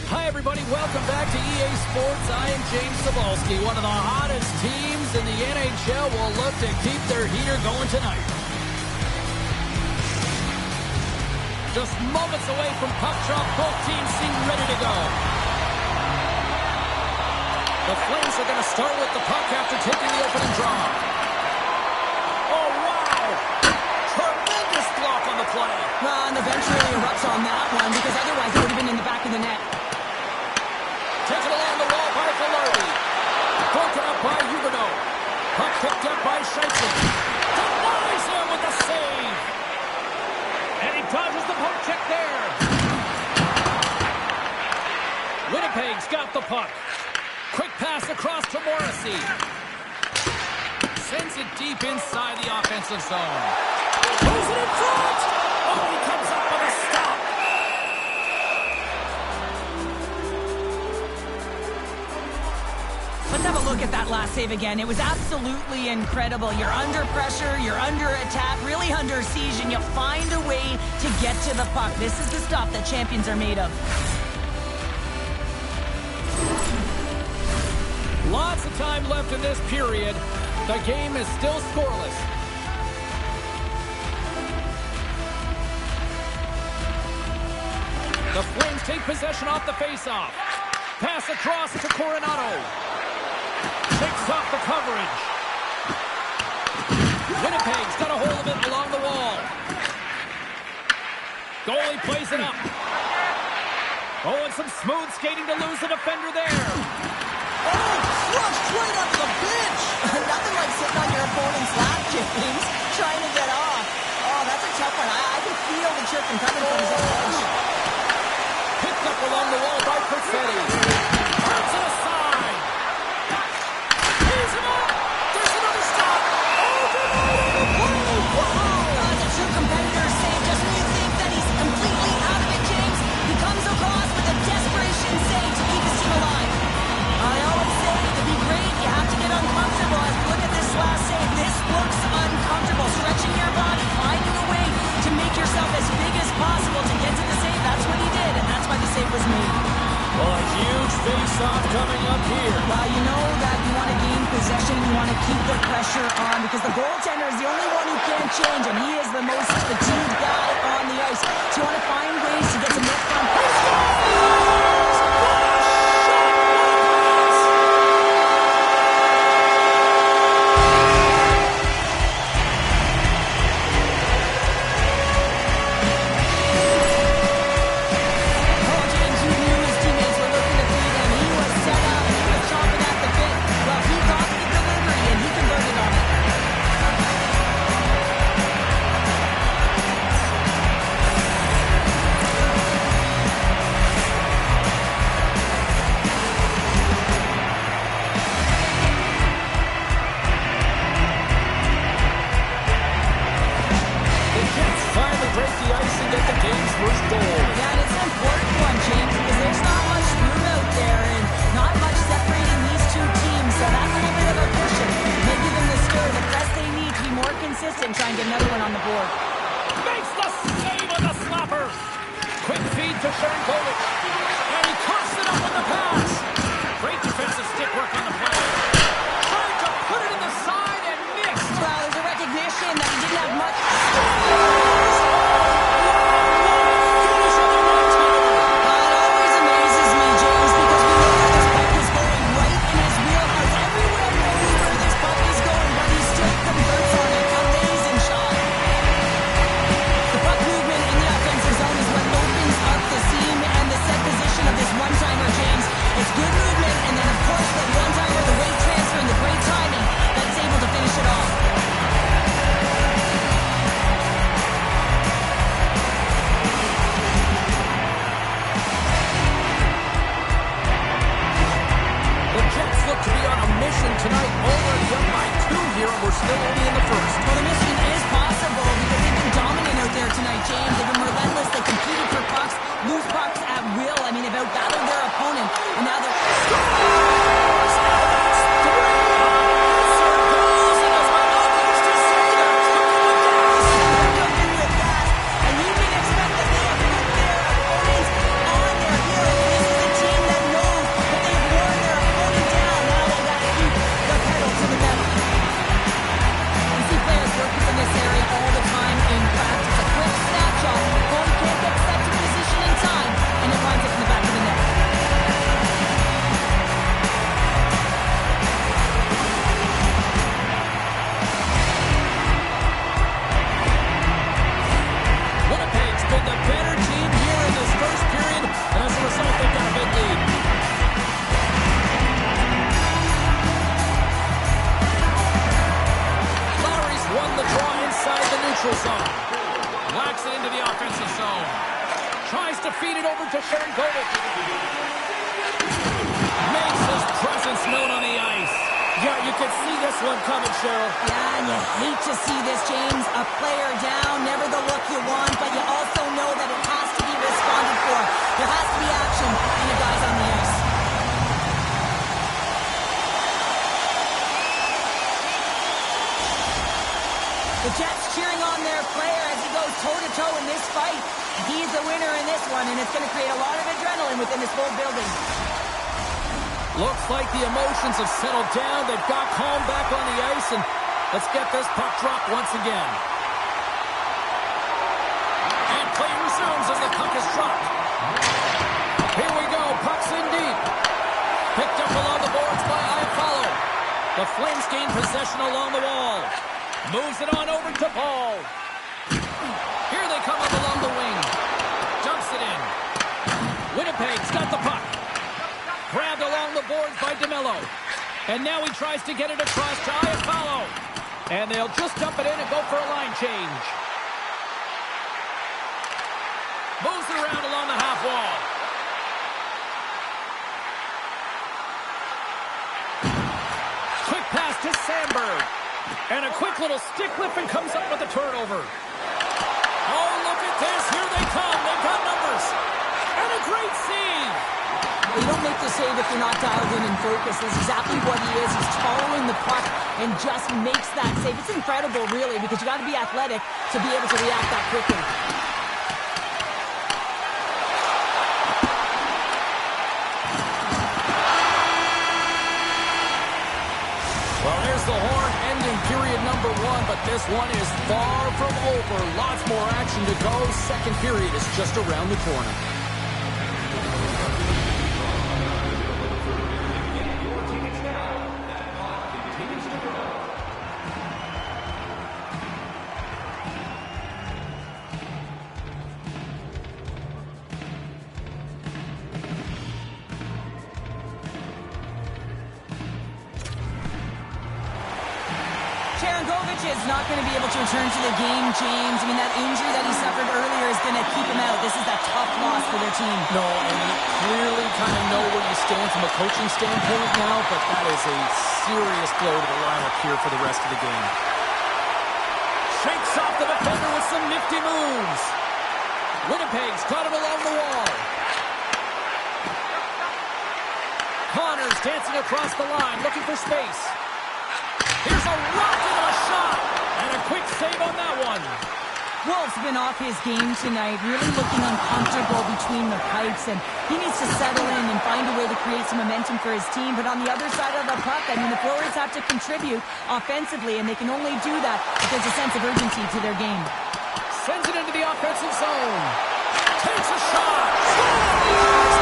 Hi, everybody. Welcome back to EA Sports. I am James Cebulski. One of the hottest teams in the NHL will look to keep their heater going tonight. Just moments away from puck drop. Both teams seem ready to go. The Flames are going to start with the puck after taking the opening draw. Oh, wow! Tremendous block on the play. And the bench really erupts on that one because otherwise it would have been in the back of the net. Taken along the wall by Velarde. Broken up by Huberdeau. Puck picked up by Scheifele. Denies him with the save. And he dodges the poke check there. Winnipeg's got the puck. Quick pass across to Morrissey. Sends it deep inside the offensive zone. Throws it in front. Oh, he comes up with a stop. Let's have a look at that last save again. It was absolutely incredible. You're under pressure, you're under attack, really under siege, and you find a way to get to the puck. This is the stuff that champions are made of. Lots of time left in this period. The game is still scoreless. The Flames take possession off the faceoff. Pass across to Coronado. Takes off the coverage. Winnipeg's got a hold of it along the wall. Goalie plays it up. Oh, and some smooth skating to lose the defender there. Oh, crushed right off the bench. Nothing like sitting on your opponent's lap, James, trying to get off. Oh, that's a tough one. I can feel the chirping coming from his own bench. Picked up along the wall by Perfetti. Turns it aside. He's him up. There's another stop. Oh, denied on the play. Whoa. The two competitors save just when you think that he's completely out of it, James. He comes across with a desperation save to keep his team alive. I always say to be great, you have to get uncomfortable. As we look at this last save, this looks uncomfortable. Stretching your body, finding a way to make yourself as big as possible to get to the save. That's what he did, and that's why the save was made. Well, a huge face-off coming up here. Well, you know that you want to gain possession, you want to keep the pressure on, because the goaltender is the only one who can't change, and he is the most fatigued guy on the ice. So you want to find ways to get to net front. into the offensive zone. Tries to feed it over to Sharangovic. Makes his presence known on the ice. Yeah, you can see this one coming, Cheryl. Yeah, and you hate to see this, James. A player down, never the look you want, but you also know that it has to be responded for. There has to be action, and the guy's on the ice. The Jets cheering on their player as he goes toe-to-toe in this fight. He's the winner in this one, and it's going to create a lot of adrenaline within this whole building. Looks like the emotions have settled down. They've got calm back on the ice, and let's get this puck dropped once again. And play resumes as the puck is dropped. Here we go. Puck's in deep. Picked up along the boards by Iafallo. The Flames gain possession along the wall. Moves it on over to Paul. Here they come up along the wing. Dumps it in. Winnipeg's got the puck. Grabbed along the boards by DeMello. And now he tries to get it across to Iafallo. And they'll just dump it in and go for a line change. Moves it around along the half wall. Quick pass to Sandberg. And a quick little stick lift and comes up with a turnover. Oh, look at this. Here they come. They've got numbers. And a great save. You don't make the save if you're not dialed in and focused. That's exactly what he is. He's following the puck and just makes that save. It's incredible, really, because you got to be athletic to be able to react that quickly. Well, there's the horn ending period number 1, but this one is far from over. Lots more action to go. Second period is just around the corner. Sharangovic is not going to be able to return to the game, James. I mean, that injury that he suffered earlier is going to keep him out. This is a tough loss for their team. No, and you clearly kind of know where you stand from a coaching standpoint now, but that is a serious blow to the lineup here for the rest of the game. Shakes off the defender with some nifty moves. Winnipeg's got him along the wall. Connors dancing across the line, looking for space. Here's a rocket of a shot, and a quick save on that one. Wolf's been off his game tonight, really looking uncomfortable between the pipes, and he needs to settle in and find a way to create some momentum for his team. But on the other side of the puck, I mean, the forwards have to contribute offensively, and they can only do that if there's a sense of urgency to their game. Sends it into the offensive zone. Takes a shot. Scores!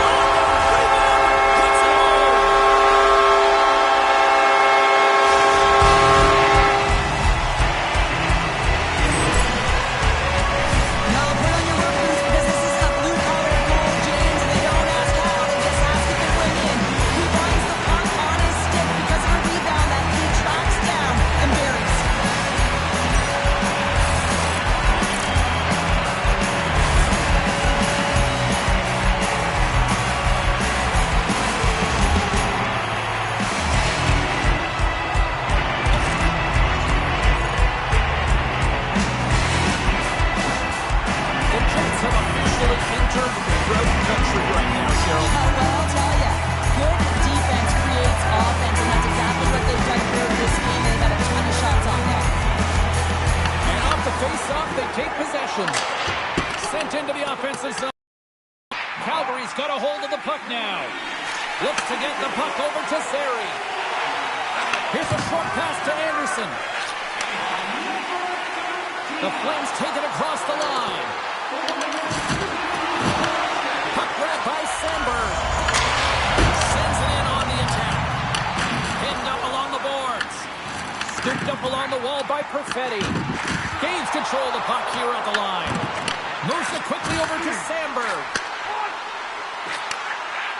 Sent into the offensive zone. Calgary's got a hold of the puck now. Looks to get the puck over to Sari. Here's a short pass to Anderson. The Flames take it across the line. Puck grab by Sandberg. Sends it in on the attack. Pinned up along the boards. Scooped up along the wall by Perfetti. Gains control of the puck here at the line. Moves it quickly over to Sandberg.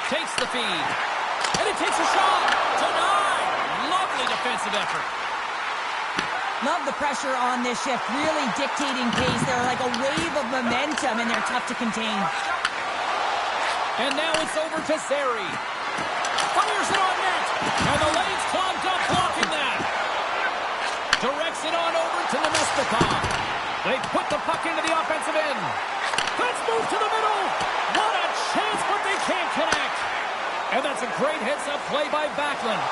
Takes the feed. And it takes a shot. Denied. Lovely defensive effort. Love the pressure on this shift, really dictating pace. They're like a wave of momentum. momentum, and they're tough to contain. And now it's over to Zeri. Fires it on net. And the lane's clogged up, blocking that. Directs it on over to Nemestikov. They put the puck into the offensive end. Let's move to the middle. What a chance, but they can't connect. And that's a great heads-up play by Backlund.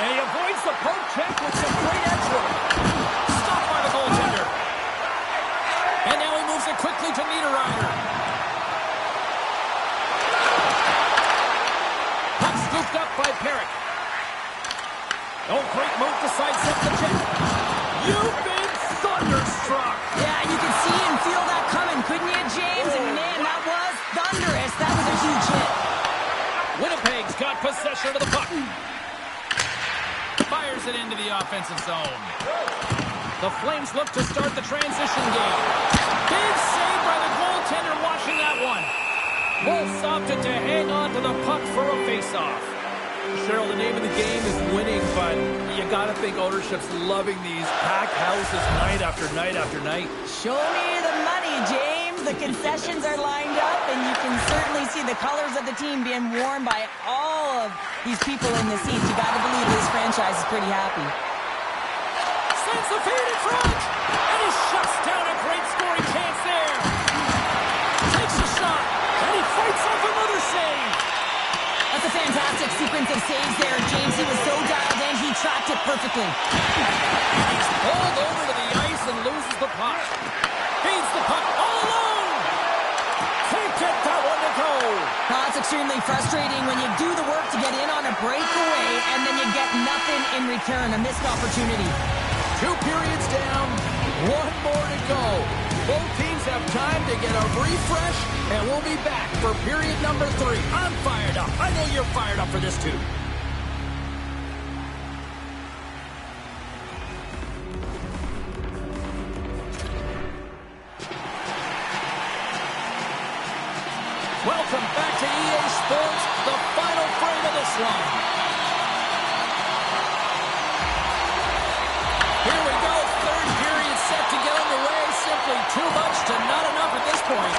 And he avoids the poke check with some great edge work. Stopped by the goaltender. And now he moves it quickly to Niederreiter. Puck scooped up by Perrick. Oh, great move to sidestep the check. You've been thunderstruck. Yeah, you can see and feel that coming, couldn't you, James? And man, that was thunderous. That was a huge hit. Winnipeg's got possession of the puck. Fires it into the offensive zone. The Flames look to start the transition game. Big save by the goaltender watching that one. Wolves opted to hang on to the puck for a face-off. Cheryl, the name of the game is winning, but you got to think ownership's loving these packed houses night after night after night. Show me the money, James. The concessions are lined up, and you can certainly see the colors of the team being worn by all of these people in the seats. You got to believe this franchise is pretty happy. Sends the feed in front, and he shuts down a great scoring chance there. Takes a shot, and he fights off another save. That's a fantastic sequence of saves there, James. He was so dialed in, he tracked it perfectly. He's pulled over to the ice and loses the puck. Feeds the puck all alone. Can't get that one to go. Well, that's extremely frustrating when you do the work to get in on a breakaway and then you get nothing in return, a missed opportunity. 2 periods down, 1 more to go. Both teams have time to get a refresh, and we'll be back for period number 3. I'm fired up. I know you're fired up for this too. Welcome back to EA Sports, the final frame of this one. Here we go, 3rd period set to get underway. Simply too much to not enough at this point.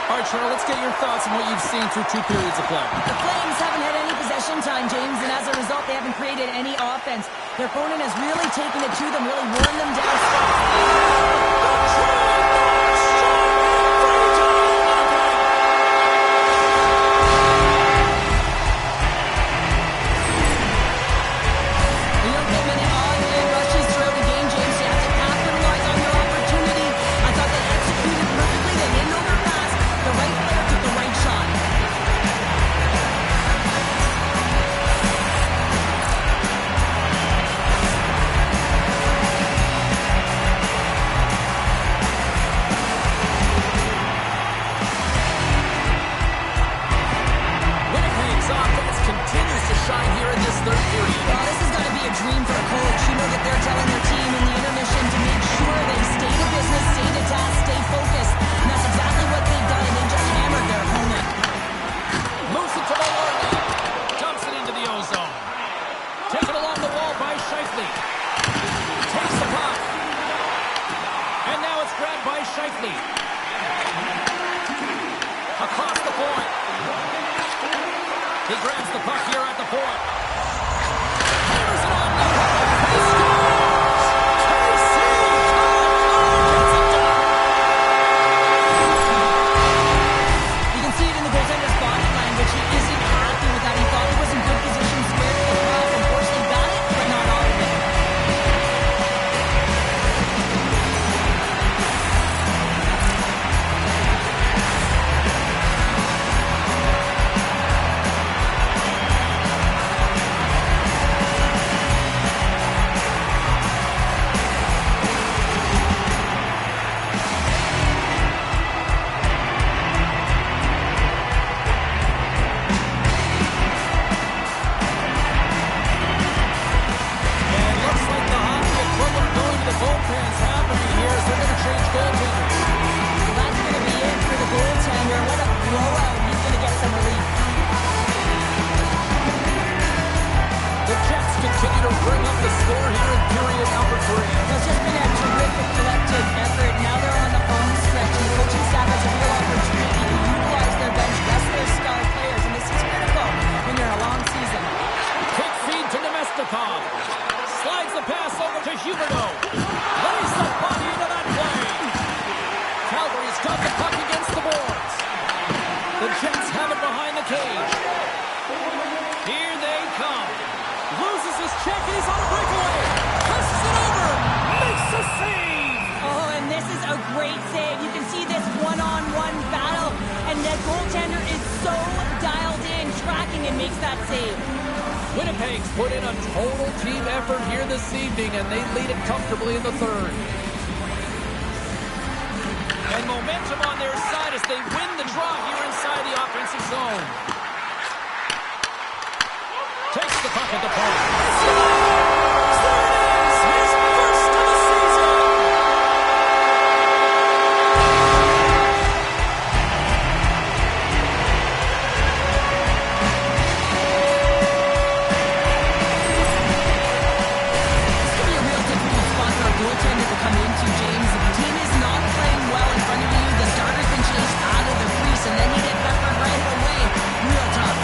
All right, Cheryl, let's get your thoughts on what you've seen through 2 periods of play. The Flames haven't had any possession time, James, and as a result, they haven't created any offense. Their opponent has really taken it to them, really worn them down. He grabs the puck here at the point. It's just been a terrific collective effort. Now they're on the home stretch, and the coaching staff has a real the cage. Here they come. Loses his check, and he's on a breakaway. Passes it over. Makes the save. Oh, and this is a great save. You can see this one-on-one battle, and the goaltender is so dialed in, tracking, and makes that save. Winnipeg's put in a total team effort here this evening, and they lead it comfortably in the third. And momentum on their side as they win the draw here inside the offensive zone. Takes the puck at the point. There it is! His first of the season! This could be a real difficult spot for a goaltender to come into, James. If the team is not playing well in front of you, the starter's been chased out of the crease, and then you get peppered right away. Real tough.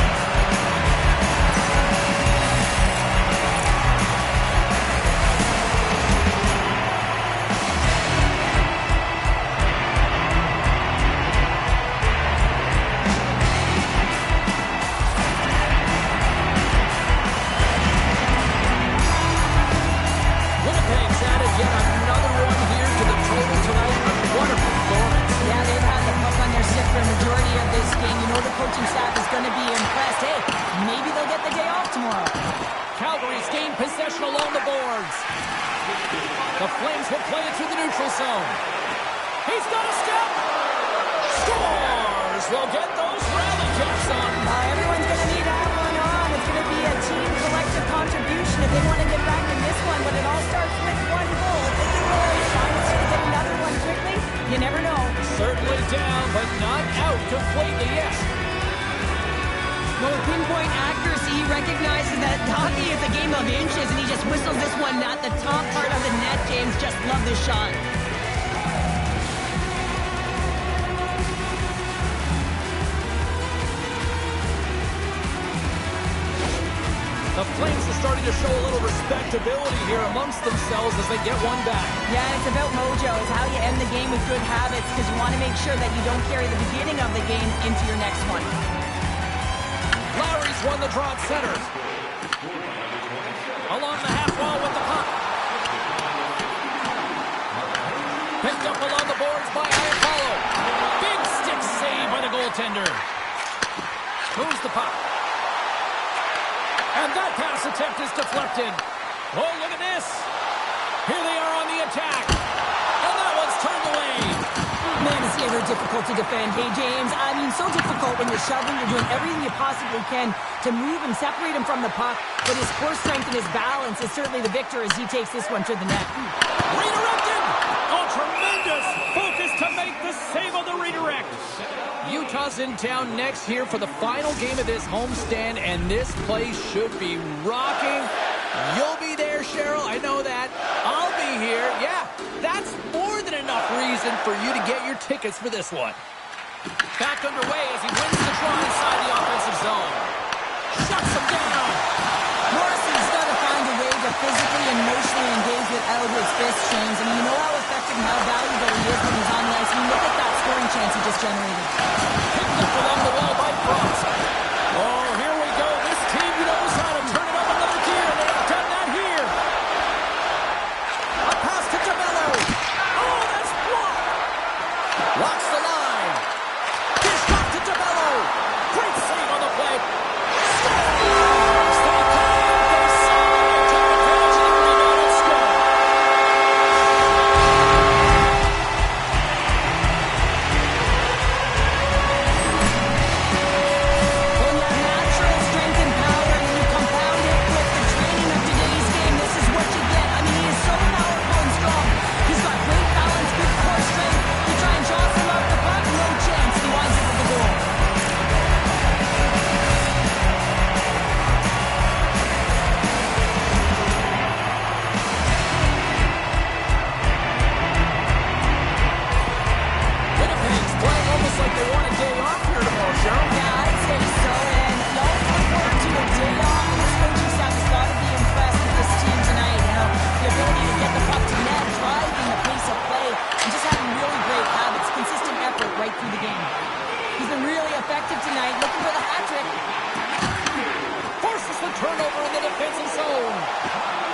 Winnipeg's added yet another one here to the total tonight. A wonderful performance. Yeah, they've had the puck on their stick for a majority of this game. You know the coaching staff is going to be impressed. Hey, maybe they'll get the day off tomorrow. Calgary's gained possession along the boards. The Flames will play it through the neutral zone. He's got a step. Scores! We'll get those rally kicks on. Everyone's going to need that one on. It's going to be a team collective contribution if they want to get back in this one. But it all starts with one goal. If they can really shine to get another one quickly, you never know. Certainly down, but not out completely yet. Well, with pinpoint accuracy, he recognizes that hockey is a game of inches, and he just whistles this one at the top part of the net, James. Just love this shot. The Flames are starting to show a little respectability here amongst themselves as they get one back. Yeah, and it's about mojo. It's how you end the game with good habits, because you want to make sure that you don't carry the beginning of the game into your next one. Lowry's won the draw at center. Along the half wall with the puck. Picked up along the boards by Iapollo. Big stick save by the goaltender. Moves the puck. And that pass attempt is deflected. Oh, look at this. Here they are on the attack. And that one's turned away. Man, it's ever difficult to defend. Hey, James, I mean, so difficult when you're shoving. You're doing everything you possibly can to move and separate him from the puck. But his core strength and his balance is certainly the victor as he takes this one to the net. Redirected. Oh, tremendous focus to make the save on the redirect. Utah's in town next here for the final game of this homestand, and this place should be rocking. You'll be there, Cheryl. I know that. I'll be here. Yeah, that's more than enough reason for you to get your tickets for this one. Back underway as he wins the draw inside the offensive zone. Shuts him down. Morrison's got to find a way to physically and emotionally engage without his fist, James. I mean, you know how effective and how valuable he is when he's on the ice. I mean, look at that scoring chance he just generated. Picked up along the wall by Frost. Oh, here we go. This team knows how to turn it up another gear. They have done that here. A pass to DeMello. Oh, that's blocked. Walks the line. Dish off to DeMello. Great save on the play. Scores! They come. They saw it. Took advantage of the rebound and scored. effective tonight, looking for the hat trick. Forces the turnover in the defensive zone.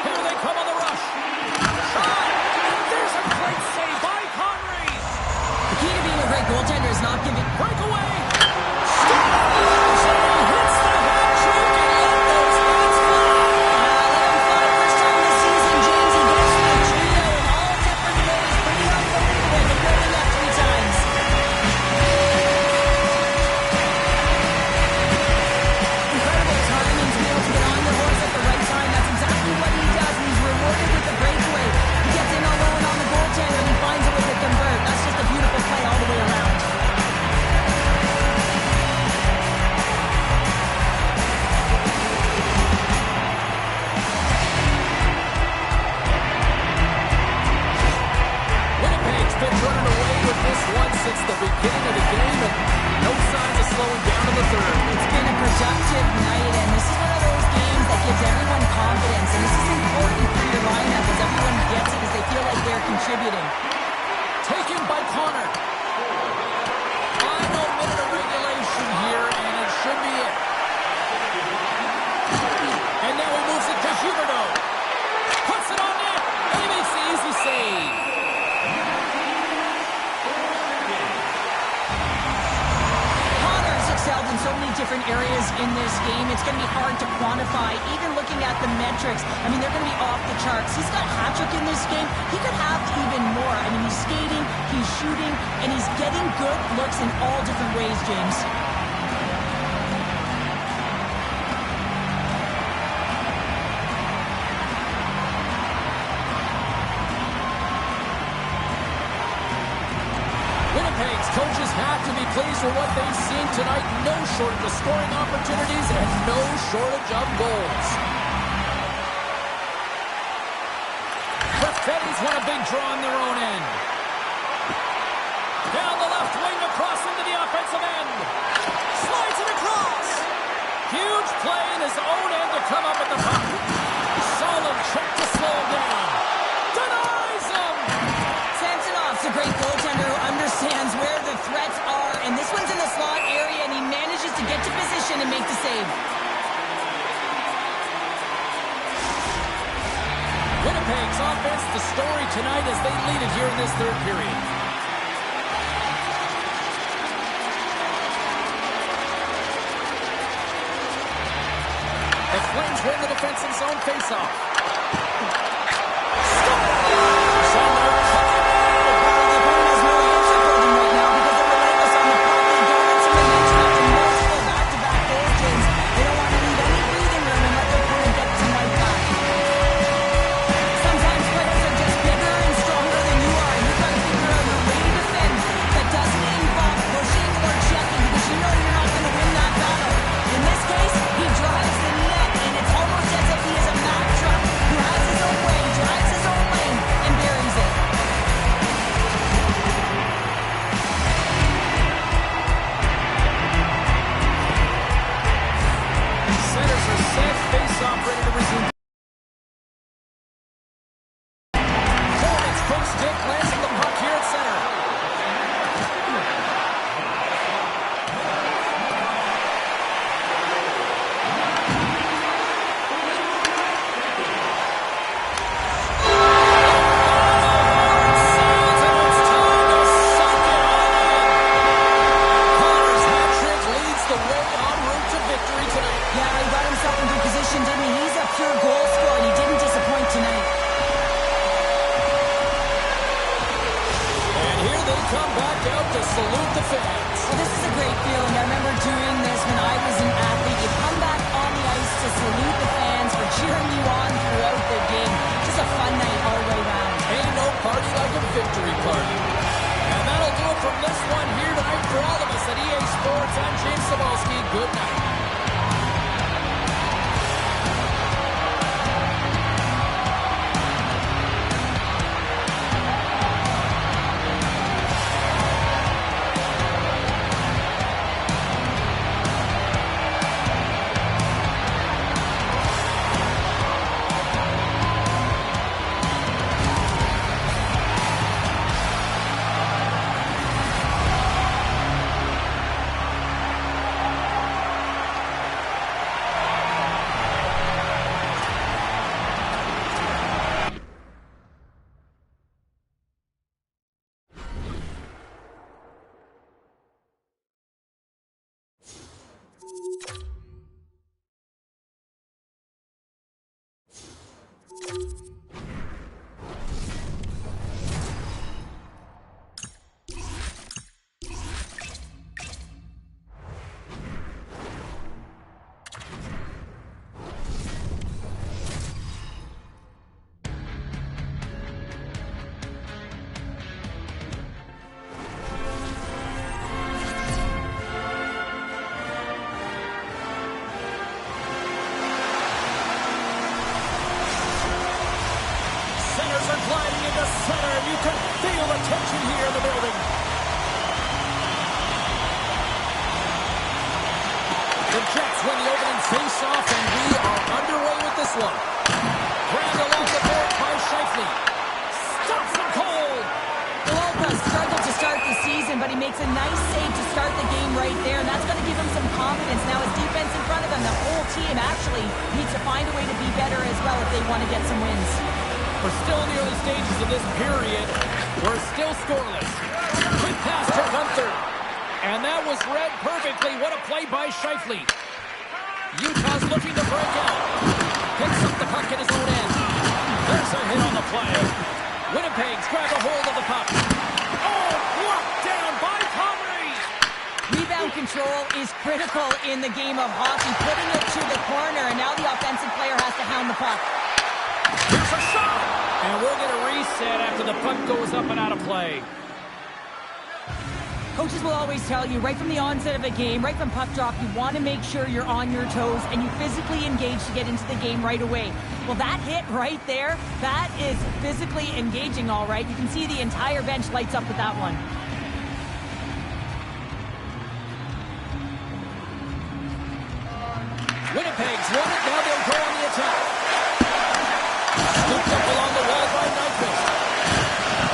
Here they come on the rush. Shot! There's a great save by Connery. The key to being a great goaltender is not giving... Breakaway! Scores! And he hits the hat trick and let those bats fly. Let him fly first time this season, James. He gets to the trio in all different ways. Pretty unbelievable. They're building that 3 times. Incredible timing to be able to get on the horse at the right time. That's exactly what he does, and he's rewarded with the breakaway. He gets in alone on the goaltender, and he finds a way to convert. That's just a beautiful play all the way around. Winnipeg's been running away with this one since the beginning of the game, and no signs of slowing down in the third. It's been a productive night, and this is one of those games that gives everyone confidence, and this is important for your lineup as everyone gets it as they feel like they're contributing. Taken by Connor. Final minute of regulation here, and it should be it. And now he moves it to Huberdeau. Puts it on net, and he makes the easy save. Connor's excelled in so many different areas in this game. It's going to be hard to quantify. Even looking at the metrics, I mean, they're going to be off the charts. He's got a hat trick in this game. He could have even more. I mean, he's skating, he's shooting, and he's getting good looks in all different ways, James. Winnipeg's coaches have to be pleased with what they've seen tonight. No shortage of scoring opportunities and no shortage of goals. Perfetti's won a big draw on their own end. Down the left wing across into the offensive end. Slides it across. Huge play in his own end to come up with the puck. Solid check to slow him down. Denies him. Samsonov's a great goaltender who understands where the threats are, and this one's in the slot area, and he manages to get to position and make the save. Winnipeg's offense, the story tonight as they lead it here in this third period. The Flames win the defensive zone faceoff. Good night. The Jets win the opening face-off, and we are underway with this one. Grabbed along the board by Scheifele. Stops him cold. Walker struggled to start the season, but he makes a nice save to start the game right there, and that's going to give him some confidence. Now his defense in front of him, the whole team actually needs to find a way to be better as well if they want to get some wins. We're still in the early stages of this period. We're still scoreless. Quick pass to Gunther. And that was read perfectly. What a play by Scheifele. Utah's looking to break out. Picks up the puck in his own end. There's a hit on the play. Winnipeg's grab a hold of the puck. Oh, blocked down by Comrie. Rebound control is critical in the game of hockey. Putting it to the corner, and now the offensive player has to hound the puck. Here's a shot. And we'll get a reset after the puck goes up and out of play. Coaches will always tell you, right from the onset of a game, right from puck drop, you want to make sure you're on your toes and you physically engage to get into the game right away. Well, that hit right there, that is physically engaging, all right. You can see the entire bench lights up with that one. Winnipeg's won it. Now they'll go on the attack. Scooped up along the wall by Nyquist.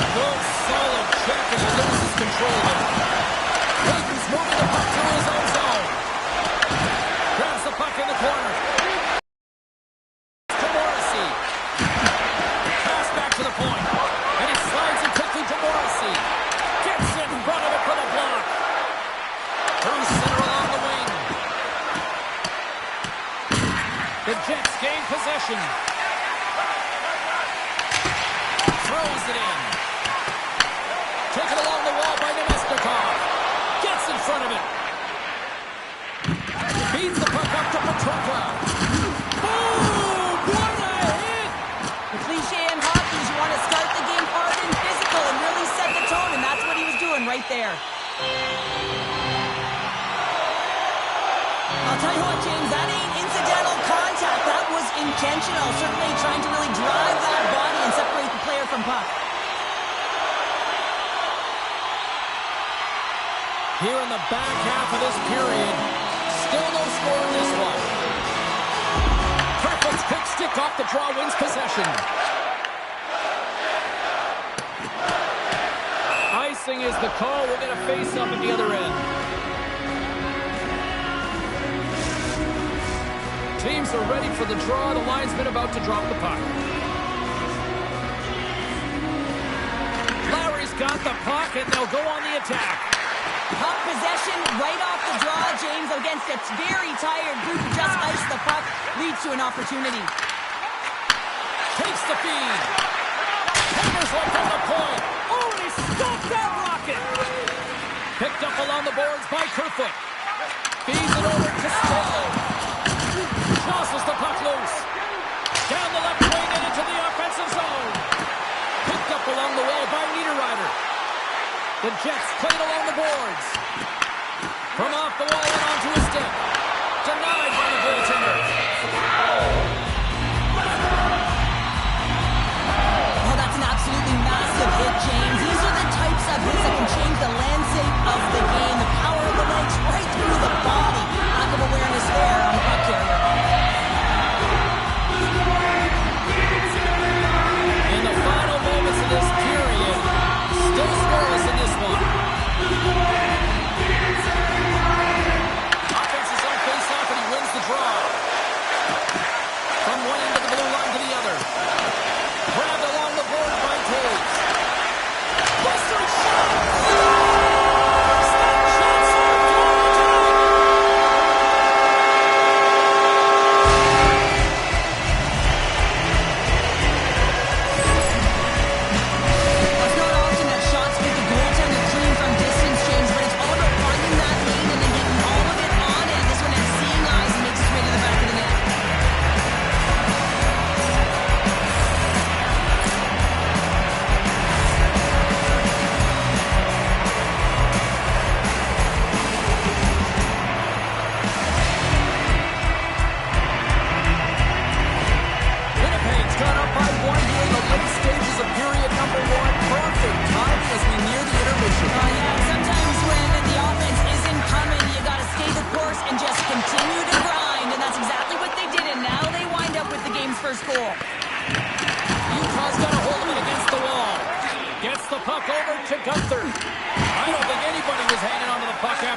Good, solid check, and he loses control of it. Hayden's moving the puck to his own zone. Grabs the puck in the corner. To Morrissey. Pass back to the point. And he slides it quickly to Morrissey. Gets in front of it for the block. Through center along the wing. The Jets gain possession. Throws it in. Taken along the wall by Nemesnikov. Gets in front of it. Feeds the puck up to Petrova. Boom! What a hit! The cliche in hockey is you want to start the game hard and physical and really set the tone, and that's what he was doing right there. I'll tell you what, James, that ain't incidental contact. That was intentional. Certainly trying to really drive that body and separate the player from puck. Here in the back half of this period, still no score in this one. Kerfoot's quick stick off the draw wins possession. Icing is the call. We'll get a face-up at the other end. Teams are ready for the draw. The linesman about to drop the puck. Lowry's got the puck, and they'll go on the attack. Puck possession right off the draw, James, against a very tired group who just iced the puck, leads to an opportunity. Takes the feed. Hammers one from the point. Oh, and he stopped that rocket. Picked up along the boards by Kerfoot. Feeds it over to Costello. Tosses the puck loose. Down the left wing and into the offensive zone. Picked up along the wall by Niederreiter. The Jets play it along the boards. From off the wall and onto his stick. Denied by the goaltender. Oh, that's an absolutely massive hit, James. These are the types of hits that can change the landscape of the game. The power of the legs right through the body. Lack of awareness there on the puck carrier.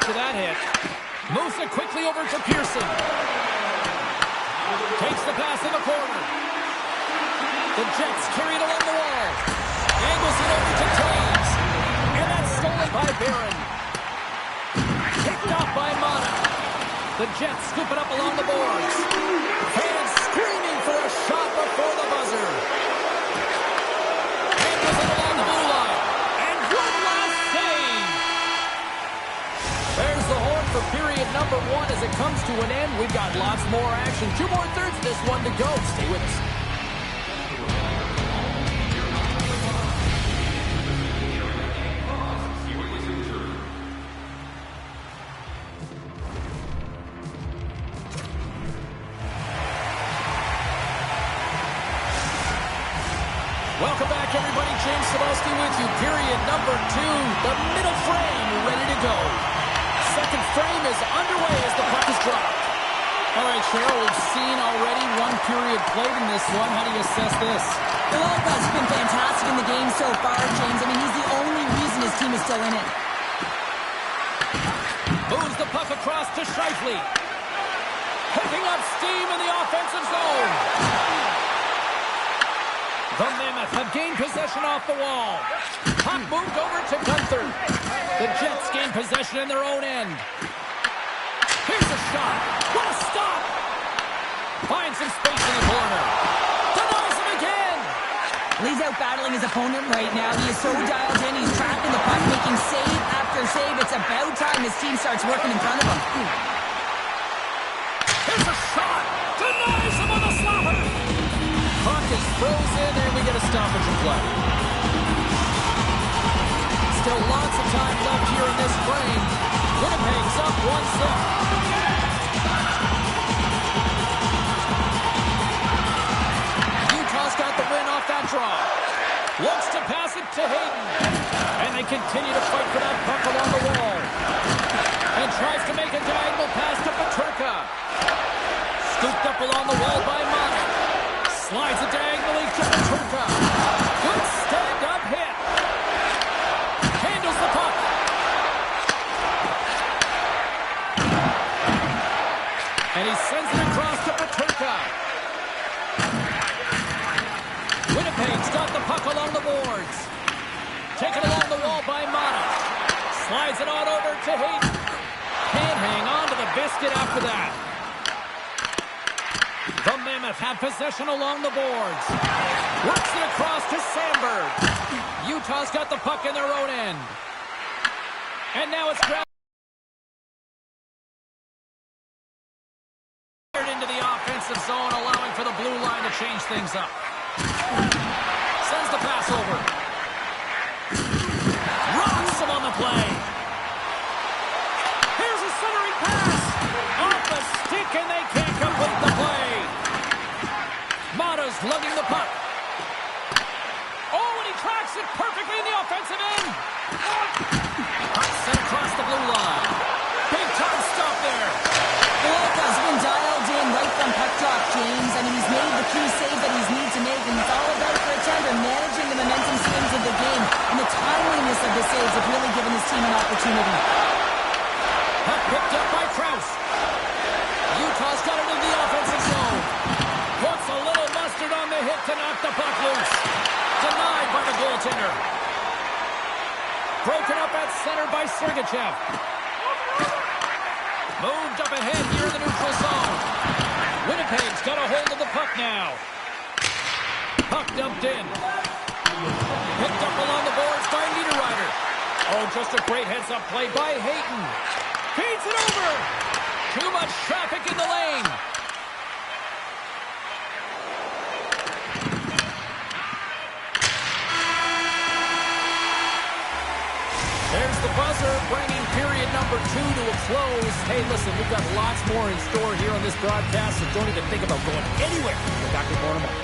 after that hit. Moves it quickly over to Pearson. Takes the pass in the corner. The Jets carry it along the wall. Angles it over to Taves. And that's stolen by Barron. Picked off by Mata. The Jets scoop it up along the boards. Fans screaming for a shot before the buzzer. Angles it along the blue line. And one last save. There's the horn for period number 1 as it comes to an end. We've got lots more action. 2 more thirds of this one to go. Stay with us. Welcome back, everybody. James Cebulski with you. Period number 2. The middle frame ready to go. Second frame is underway as the puck is dropped. All right, Cheryl, we've seen already 1 period played in this one. How do you assess this? The Walkthroughs have been fantastic in the game so far, James. I mean, he's the only reason his team is still in it. Moves the puck across to Scheifele. Picking up steam in the offensive zone. The Mammoth have gained possession off the wall. Puck moved over to Gunther. The Jets gain possession in their own end. Here's a shot. What a stop! Finds some space in the corner. Denies him again. He's out battling his opponent right now. He is so dialed in. He's tracking the puck, making save after save. It's about time his team starts working in front of him. Here's a shot. Denies him on the slapper. Puck is frozen, and we get a stoppage of play. Still lots of time left here in this frame. Winnipeg's up 1-0. Utah's got the win off that draw. Looks to pass it to Hayden. And they continue to fight for that puck along the wall. And tries to make a diagonal pass to Peterka. Scooped up along the wall by Mata. Slides it diagonally to Peterka. Good stand-up hit. Handles the puck. And he sends it across to Peterka. Winnipeg's got the puck along the boards. Taken along the wall by Mata. Slides it on over to Hayden. Can't hang on to the biscuit after that. The Mammoth have possession along the boards. Works it across to Sandberg. Utah's got the puck in their own end. And now it's grabbed into the offensive zone, allowing for the blue line to change things up. Sends the pass over. Rocks him on the play. Here's a centering pass. Off the stick, and they can't complete the play. Mata's lugging the puck. Oh, and he tracks it perfectly in the offensive end. Puck sent across the blue line. Big time stop there. The Walkthroughs have been dialed in right from puck drop, James. I mean, he's made the key save that he's needs to make, and it's all about for a tender managing the momentum swings of the game. And the timeliness of the saves have really given his team an opportunity. Puck picked up by Krause. Utah's got it in the offensive zone. Puts a little mustard on the hit to knock the puck loose. Denied by the goaltender. Broken up at center by Sergachev. Moved up ahead here in the neutral zone. Winnipeg's got a hold of the puck now. Puck dumped in. Picked up along the boards by Niederreiter. Oh, just a great heads-up play by Hayton. Feeds it over. Too much traffic in the lane. There's the buzzer, bringing period number 2 to a close. Hey, listen, we've got lots more in store here on this broadcast, so don't even think about going anywhere. We're back with more tomorrow.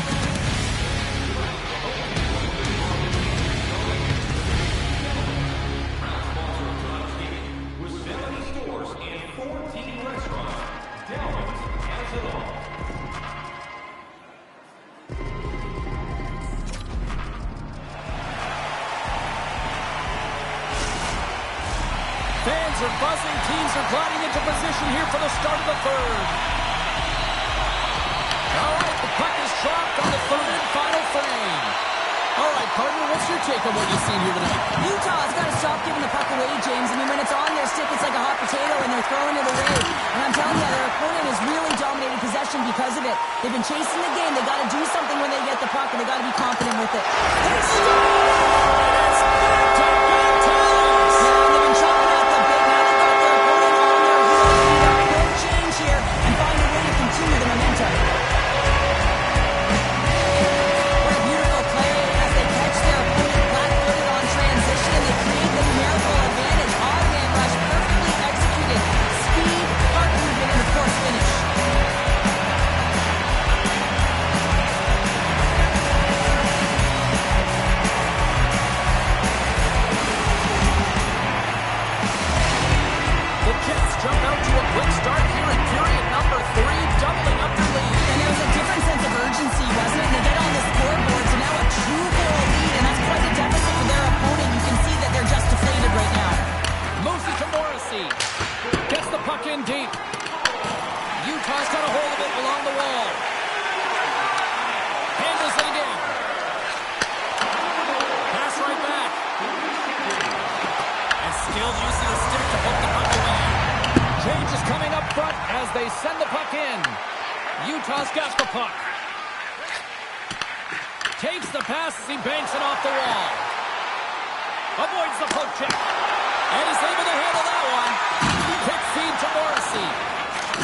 Fans are buzzing. Teams are gliding into position here for the start of the third. All right, the puck is dropped on the third and final frame. All right, partner, what's your take on what you've seen here tonight? Utah's got to stop giving the puck away, James. I mean, when it's on their stick, it's like a hot potato, and they're throwing it away. And I'm telling you, their opponent has really dominated possession because of it. They've been chasing the game. They got to do something when they get the puck, and they got to be confident with it. They stop! It's back to back times! Yeah, and they've been chopping out the big. Now they've got their opponent on their heels. They need a quick change here and find a way to continue the momentum. What a beautiful play as they catch their opponent flat-footed on transition, and they create the numerical advantage. Odd-man rush, perfectly executed. Speed, heart movement, and of course finish. The Jets jump out to a quick start here in period number 3, doubling up their lead. And there was a different sense of urgency, wasn't it? And they get on the scoreboard, so now a true goal lead, and that's quite a deficit for their opponent. You can see that they're just deflated right now. Moves it to Morrissey. Gets the puck in deep. Utah's got a hold of it along the wall. Handles it again. Pass right back. And skilled use of the stick to hook the puck away. Change is coming up front as they send the puck in. Utah's got the puck. Takes the pass as he banks it off the wall. Avoids the poke check. And he's able to handle that one. Quick feed to Morrissey.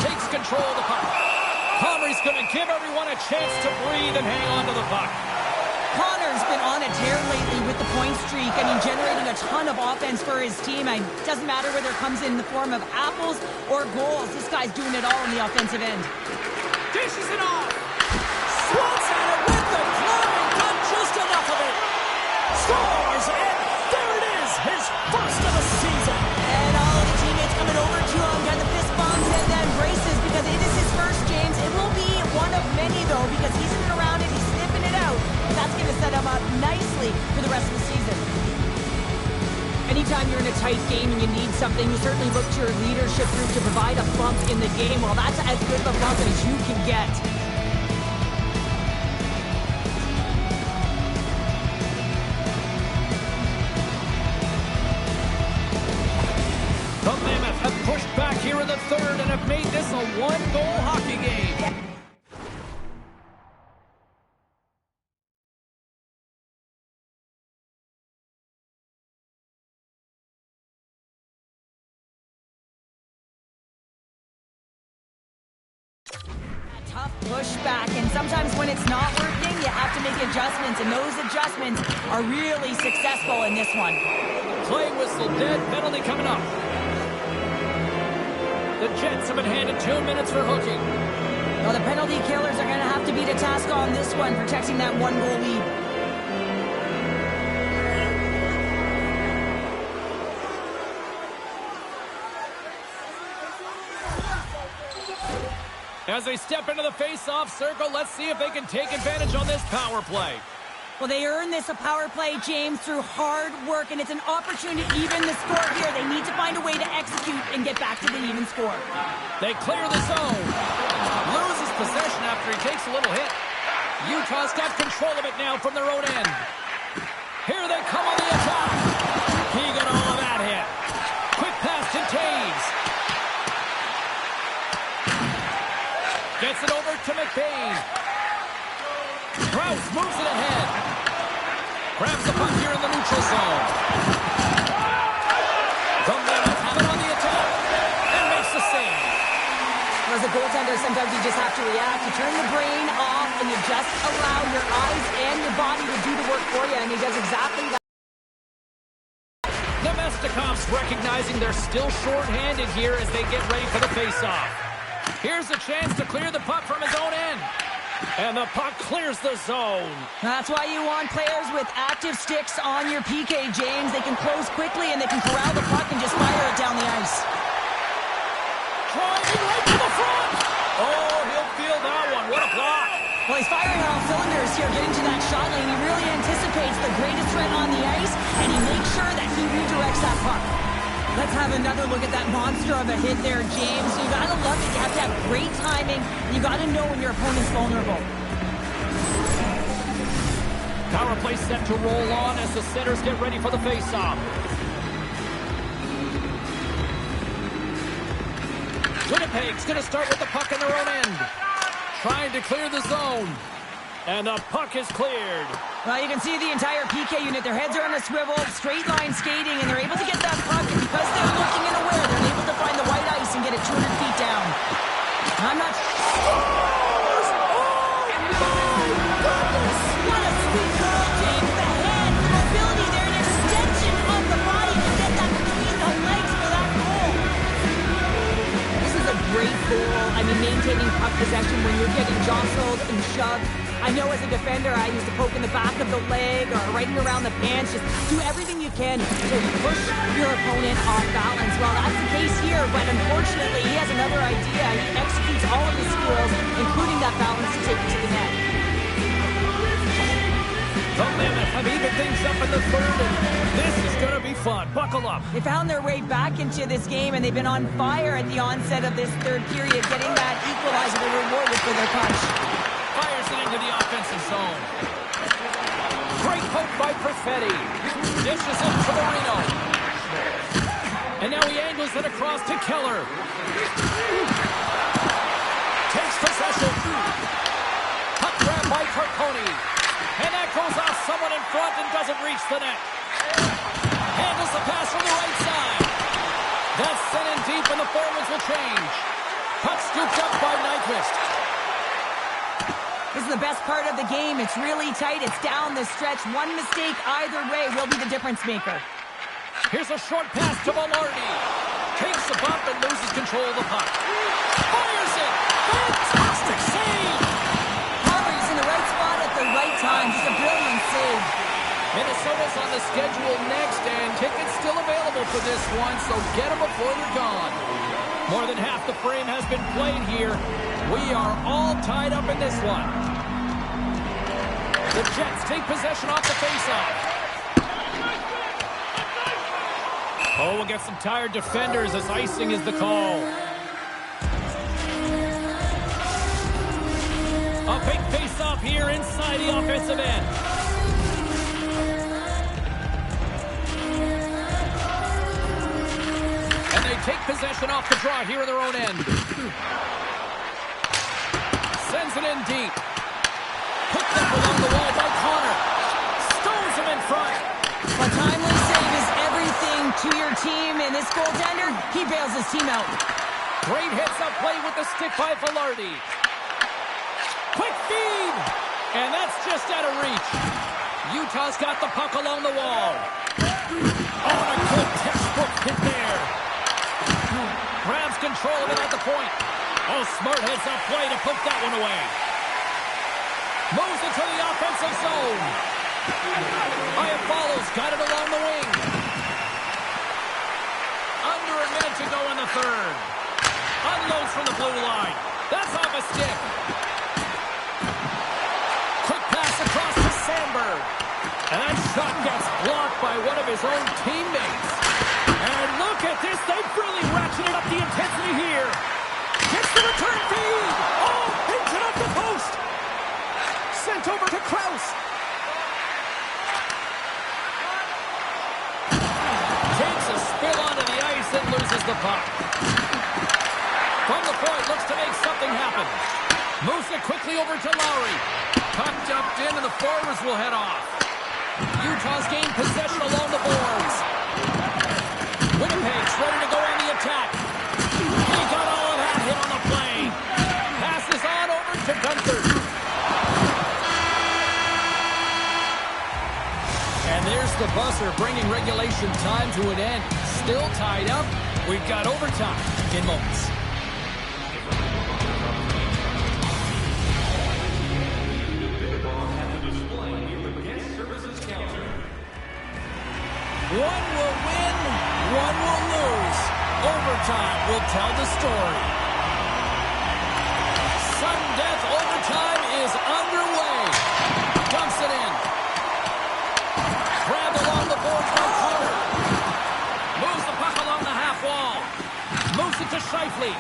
Takes control of the puck. Palmer's going to give everyone a chance to breathe and hang on to the puck. Connor's been on a tear lately with the point streak. I mean, generating a ton of offense for his team. It doesn't matter whether it comes in the form of apples or goals. This guy's doing it all on the offensive end. Dishes it off. Swats at it with the glove and got just enough of it. Scores, and there it is, his first of the season. And all of the teammates coming over to him, got the fist bumps and then braces because it is his first, James. It will be one of many, though, because he's in and around it, he's sniffing it out. That's going to set him up nicely for the rest of the season. Anytime you're in a tight game and you need something, you certainly look to your leadership group to provide a bump in the game. Well, that's as good of a bump as you can get. The Mammoth have pushed back here in the third and have made this a one-goal hockey game. Tough pushback, and sometimes when it's not working, you have to make adjustments, and those adjustments are really successful in this one. Play whistle dead, penalty coming up. The Jets have been handed 2 minutes for hooking. Well, the penalty killers are going to have to beat a task on this one, protecting that one-goal lead. As they step into the face-off circle, let's see if they can take advantage on this power play. Well, they earned this a power play, James, through hard work, and it's an opportunity to even the score here. They need to find a way to execute and get back to the even score. They clear the zone. Loses possession after he takes a little hit. Utah's got control of it now from their own end. Here they come on the attack. He got all of that hit. Quick pass to Taves. Gets it over to McBain. Krause moves it ahead. Grabs the puck here in the neutral zone. The Mammoth have it on the attack and makes the save. As a goaltender, sometimes you just have to react. You turn the brain off and you just allow your eyes and your body to do the work for you, and he does exactly that. Nemestikov's recognizing they're still short-handed here as they get ready for the face-off. Here's a chance to clear the puck from his own end. And the puck clears the zone. That's why you want players with active sticks on your PK, James. They can close quickly and they can corral the puck and just fire it down the ice. Driving right to the front. Oh, he'll feel that one. What a block. Well, he's firing on all cylinders here, getting to that shot lane. He really anticipates the greatest threat on the ice, and he makes sure that he redirects that puck. Let's have another look at that monster of a hit there, James. You gotta love it. You have to have great timing. You gotta know when your opponent's vulnerable. Power play set to roll on as the centers get ready for the face-off. Winnipeg's going to start with the puck in their own end. Trying to clear the zone. And the puck is cleared. Well, you can see the entire PK unit. Their heads are on a swivel, straight line skating, and they're able to get that puck. And because they're looking and aware, they're able to find the white ice and get it 200 feet down. I'm not... What a sweet goal, James. The head, the mobility there, an extension of the body to get that between the legs for that goal. This is a great goal. I mean, maintaining puck possession when you're getting jostled and shoved. I know as a defender, I used to poke in the back of the leg or right in around the pants. Just do everything you can to push your opponent off balance. Well, that's the case here, but unfortunately, he has another idea. He executes all of his skills, including that balance to take it to the net. The Mammoth have evened things up in the third, and this is going to be fun. Buckle up. They found their way back into this game, and they've been on fire at the onset of this third period, getting that equalizer they rewarded for their punch. Fires it into the offensive zone. Great poke by Perfetti. Dishes it to Marino. And now he angles it across to Keller. Takes possession. Puck grab by Carcone. And that goes off someone in front and doesn't reach the net. Handles the pass from the right side. That's sent in deep and the forwards will change. Puck scooped up by Nyquist. This is the best part of the game. It's really tight. It's down the stretch. One mistake either way will be the difference maker. Here's a short pass to Velarde. Takes the bump and loses control of the puck. Fires it! Fantastic save! Harvey's in the right spot at the right time. Just a brilliant save. Minnesota's on the schedule next, and tickets still available for this one, so get them before they're gone. More than half the frame has been played here. We are all tied up in this one. The Jets take possession off the faceoff. Oh, we'll get some tired defenders as icing is the call. A big face-off here inside the offensive end. And they take possession off the draw here in their own end. Sends it in deep. Picked up along the wall by Connor. Stones him in front. A timely save is everything to your team, and this goaltender, he bails his team out. Great hits up play with the stick by Velarde. Quick feed! And that's just out of reach. Utah's got the puck along the wall. Oh, and a good textbook hit there. Grabs control of it at the point. Oh, smart heads up play to put that one away. Moves it to the offensive zone. Iafallo's got it along the wing. Under a minute to go in the third. Unloads from the blue line. That's off a stick. Quick pass across to Sandberg. And that shot gets blocked by one of his own teammates. And look at this. They've really ratcheted up the intensity here. Gets the return feed. Oh, hits it off the post. Sent over to Krause. Takes a spill onto the ice and loses the puck. From the point, looks to make something happen. Moves it quickly over to Lowry. Puck dumped in and the forwards will head off. Utah's gained possession along the boards. Winnipeg's ready to go on the attack. He got all of that hit on the play. Passes on over to Gunther. And there's the buzzer, bringing regulation time to an end. Still tied up. We've got overtime in moments. One will win, one will lose. Overtime will tell the story. Sudden death overtime is underway. Dumps it in. Grabbed along the boards by Connor. Moves the puck along the Moves it to Scheifele.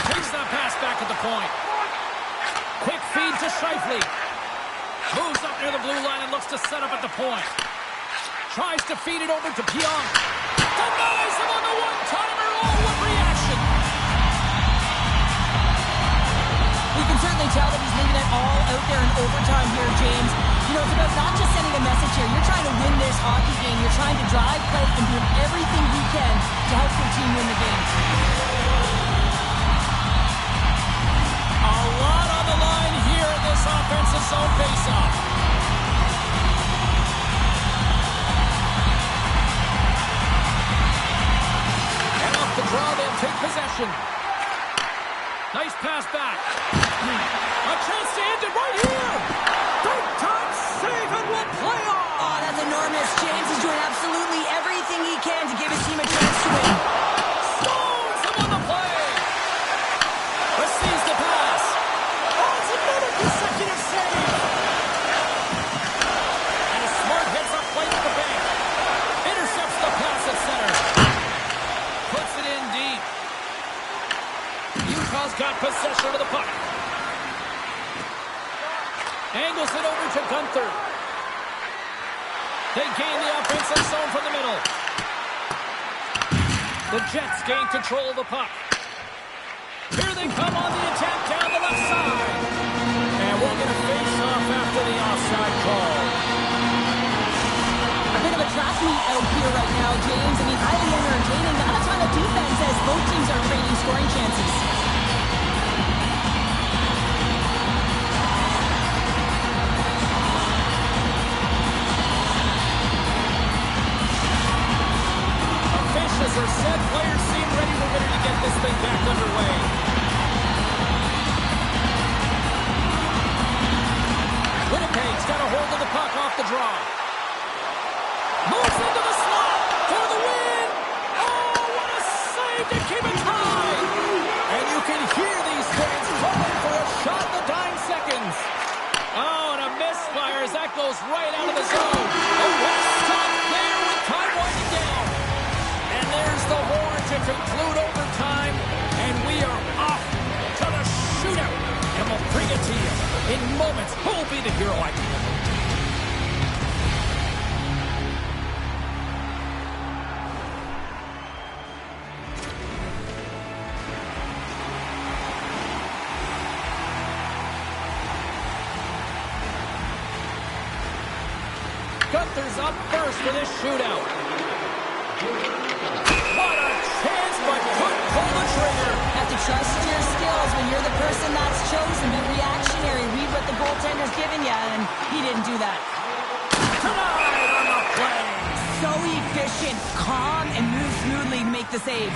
Takes that pass back at the point. Quick feed to Scheifele. Moves up near the blue line and looks to set up at the point. Tries to feed it over to Pionk. Denies him on the one-timer. Oh, what reaction! You can certainly tell that he's leaving it all out there in overtime here, James. You know, it's about not just sending a message here. You're trying to win this hockey game. You're trying to drive play and do everything you can to help your team win the game. A lot on the line here in this offensive zone faceoff. And off the draw, they'll take possession. Nice pass back. A chance to end it right here. Big time save and will play on. Oh, that's enormous. James is doing absolutely everything he can to give his team a chance to win. Stones him on the play. Receives the pass. Oh, it's another consecutive save. And a smart heads up play to the bank. Intercepts the pass at center. Puts it in deep. Utah's got possession of the puck. Angles it over to Gunther. They gain the offensive zone from the middle. The Jets gain control of the puck. Here they come on the attack down the left side. And we'll get a face-off after the offside call. A bit of a track meet out here right now, James. I mean, highly entertaining. Not a ton of defense as both teams are creating scoring chances. Officials are set. Players seem ready. We're ready to get this thing back underway. Winnipeg's got a hold of the puck off the draw. Moves into the slot for the win. Oh, what a save to keep it tied. And you can hear these fans calling for a shot in the dying seconds. Oh, and a misfire as that goes right out of the zone. A well stop there with time winding down. And there's the horn to conclude overtime. And we are off to the shootout. And we'll bring it to you in moments. Who will be the hero? Gunther's up first for this shootout. What a chance, but couldn't pull the trigger. Have to trust your skills when you're the person that's chosen. Be reactionary. Read what the goaltender's giving you, and he didn't do that. Tonight on the play. So efficient, calm, and moves smoothly to make the save.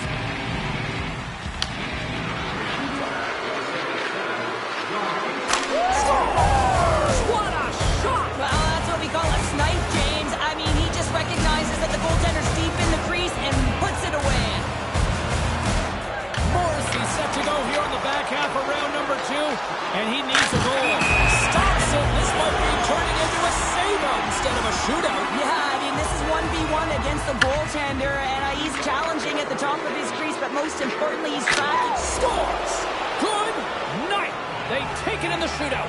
What a shot! Well, that's what we call a snipe, James. I mean, he just recognizes that the goaltender's deep in the crease and puts it away. Morrissey set to go here on the back half of round number 2, and he needs a goal. Stops it. This might be turning into a save-out instead of a shootout. Yeah, I mean, this is 1v1 against the goaltender, and he's challenging at the top of his crease, but most importantly, he's tracking. Scores! Good night! They take it in the shootout.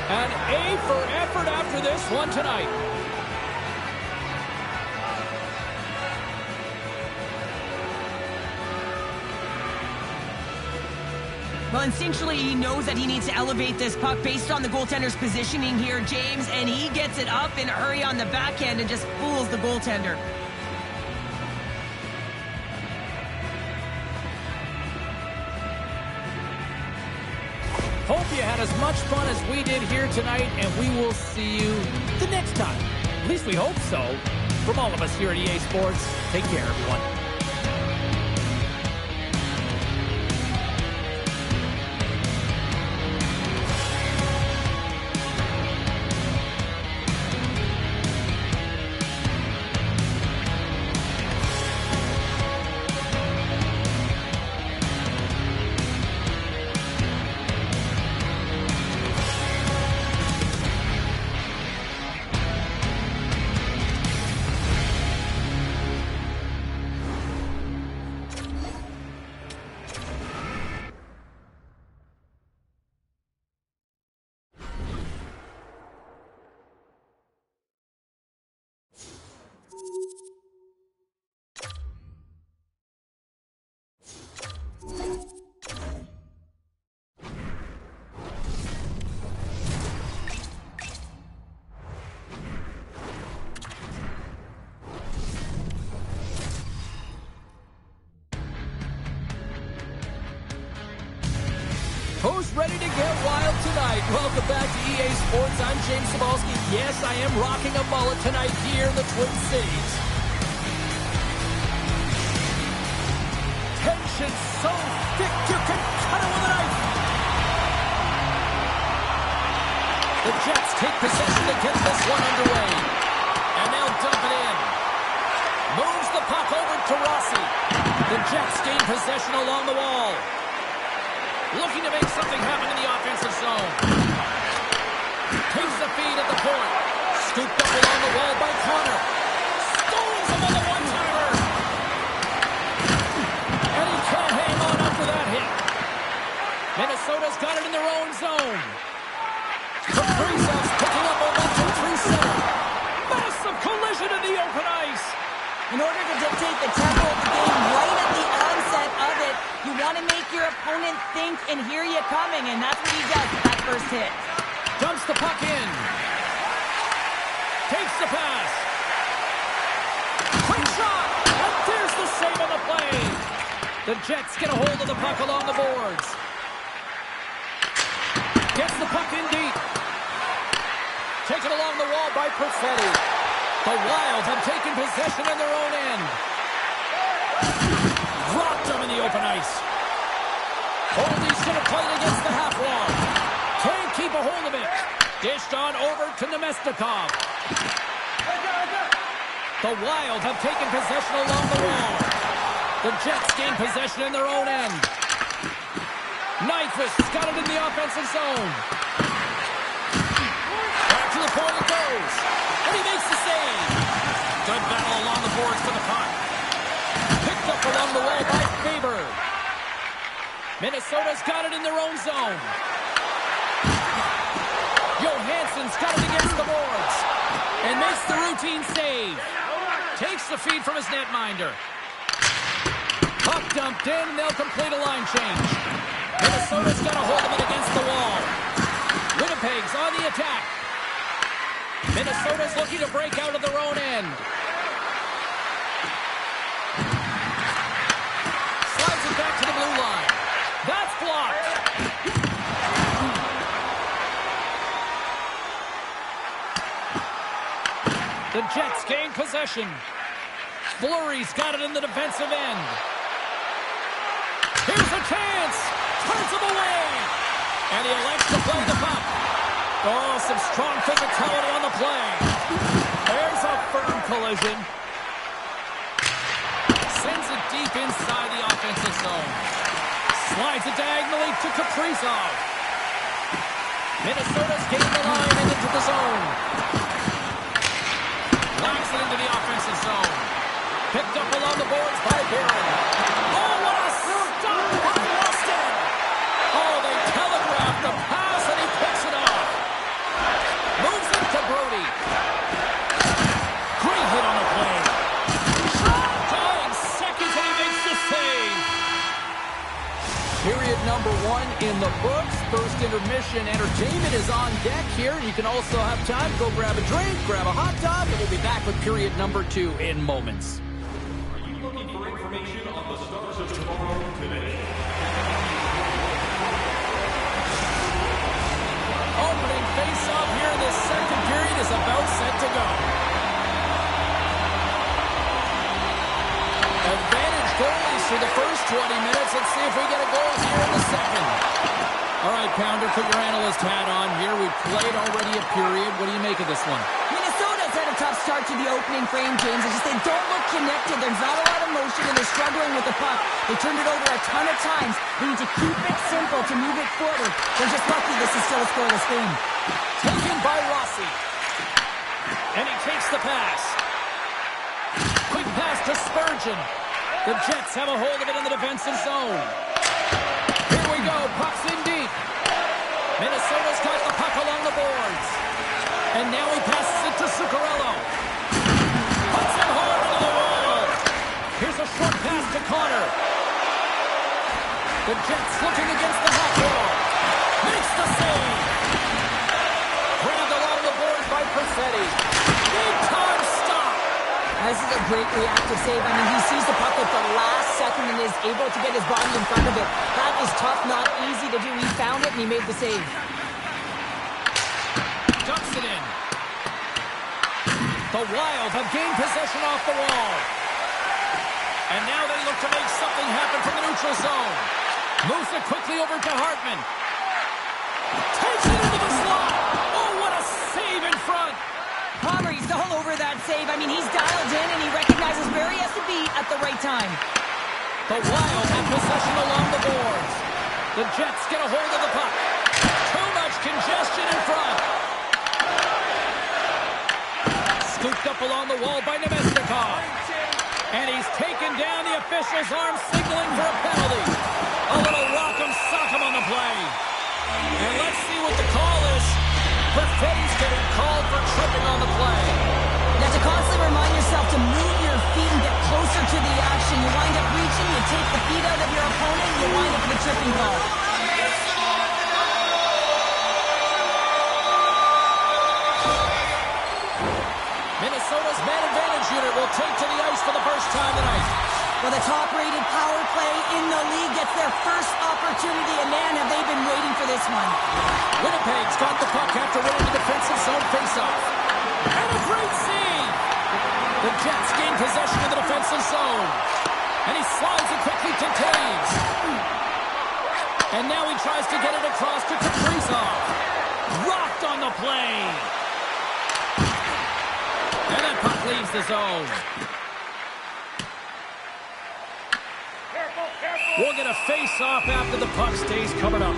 An A for effort after this one tonight. Well, instinctually, he knows that he needs to elevate this puck based on the goaltender's positioning here, James, and he gets it up in a hurry on the backhand and just fools the goaltender. Hope you had as much fun as we did here tonight, and we will see you the next time. At least we hope so. From all of us here at EA Sports, take care, everyone. Who's ready to get wild tonight? Welcome back to EA Sports. I'm James Cebulski. Yes, I am rocking a mullet tonight here in the Twin Cities. Tension so thick you can cut it with a knife. The Jets take possession to get this one underway. And they'll dump it in. Moves the puck over to Rossi. The Jets gain possession along the wall. Looking to make something happen in the offensive zone. Takes the feed at the point. Scooped up along the wall by Connor. Stones him on the one-timer. And he can't hang on after that hit. Minnesota's got it in their own zone. Kaprizov's picking up momentum through center. Massive collision in the open ice. In order to dictate the tempo of the game right at the onset of it, you want to make your opponent think and hear you coming, and that's what he does with that first hit. Dumps the puck in. Takes the pass. Quick shot! And there's the save on the play. The Jets get a hold of the puck along the boards. Gets the puck in deep. Taken along the wall by Perfetti. The Wild have taken possession in their own end. Dropped them in the open ice. Holdy's going to play it against the half wall. Can't keep a hold of it. Dished on over to Nemestikov. The Wild have taken possession along the wall. The Jets gain possession in their own end. Nyquist's got it in the offensive zone. Back to the point it goes. And he makes the save. Good battle along the boards for the puck. Picked up along the wall by Faber. Minnesota's got it in their own zone. Johansson's got it against the boards. And makes the routine save. Takes the feed from his netminder. Puck dumped in, and they'll complete a line change. Minnesota's got a hold of it against the wall. Winnipeg's on the attack. Minnesota's looking to break out of their own end. Slides it back to the blue line. That's blocked. The Jets gain possession. Fleury's got it in the defensive end. Here's a chance. Turns him away. And he elects to play the puck. Oh, some strong physicality on the play. There's a firm collision. Sends it deep inside the offensive zone. Slides it diagonally to Kaprizov. Minnesota's gained the line and into the zone. Locks it into the offensive zone. Picked up along the boards by Barron. Oh, what a stop by Weston. Oh, they telegraphed the pass and he picks it off. Moves it to Brody. Great hit on the play. Shot! Seconds and he makes the save. Period number 1 in the books. First intermission entertainment is on deck here. You can also have time to go grab a drink, grab a hot dog, and we'll be back with period number 2 in moments. Are you looking for information on the stars of tomorrow today? Opening face-off here in this second period is about set to go. Advantage goalies for the first 20 minutes. Let's see if we get a goal here in the second. All right, Pounder, put your analyst hat on here. We've played already a period. What do you make of this one? Minnesota's had a tough start to the opening frame, James. It's just they don't look connected. There's not a lot of motion, and they're struggling with the puck. They turned it over a ton of times. They need to keep it simple to move it forward. They're just lucky this is still a scoreless game. Taken by Rossi. And he takes the pass. Quick pass to Spurgeon. The Jets have a hold of it in the defensive zone. Here we go. Puck's in deep. Minnesota's got the puck along the boards. And now he passes it to Zuccarello. Puts it hard into the wall. Here's a short pass to Connor. The Jets looking against the half wall. Makes the save. Grabbed along the boards by Perfetti. Big time stop. This is a great reactive save. I mean, he sees the puck at the last second and is able to get his body in front of it. That is tough, not easy to do. He found it and he made the save. Dumps it in. The Wild have gained possession off the wall. And now they look to make something happen from the neutral zone. Moves it quickly over to Hartman. Takes it into the slot. Oh, what a save in front. Palmer, he's all over that save. I mean, he's dialed in and he recognizes where he has to be at the right time. The Wild have possession along the boards. The Jets get a hold of the puck. Too much congestion in front. Scooped up along the wall by Nemestikov. And he's taken down. The official's arm signaling for a penalty. A little rock'em sock'em on the play. And let's see what the call is. Perfetti's getting called for tripping on the play. You have to constantly remind yourself to move your feet and get closer to the action. You wind up reaching, you take the feet out of your opponent, and you wind up with a tripping call. Minnesota's man advantage unit will take to the ice for the first time tonight. Well, the top-rated power play in the league gets their first opportunity, and man, have they been waiting for this one. Winnipeg's got the puck after winning the defensive zone faceoff. And a great save! The Jets gain possession of the defensive zone. And he slides it quickly to Taves. And now he tries to get it across to Kaprizov. Rocked on the play. And that puck leaves the zone. We'll get a face-off after the puck stays covered up.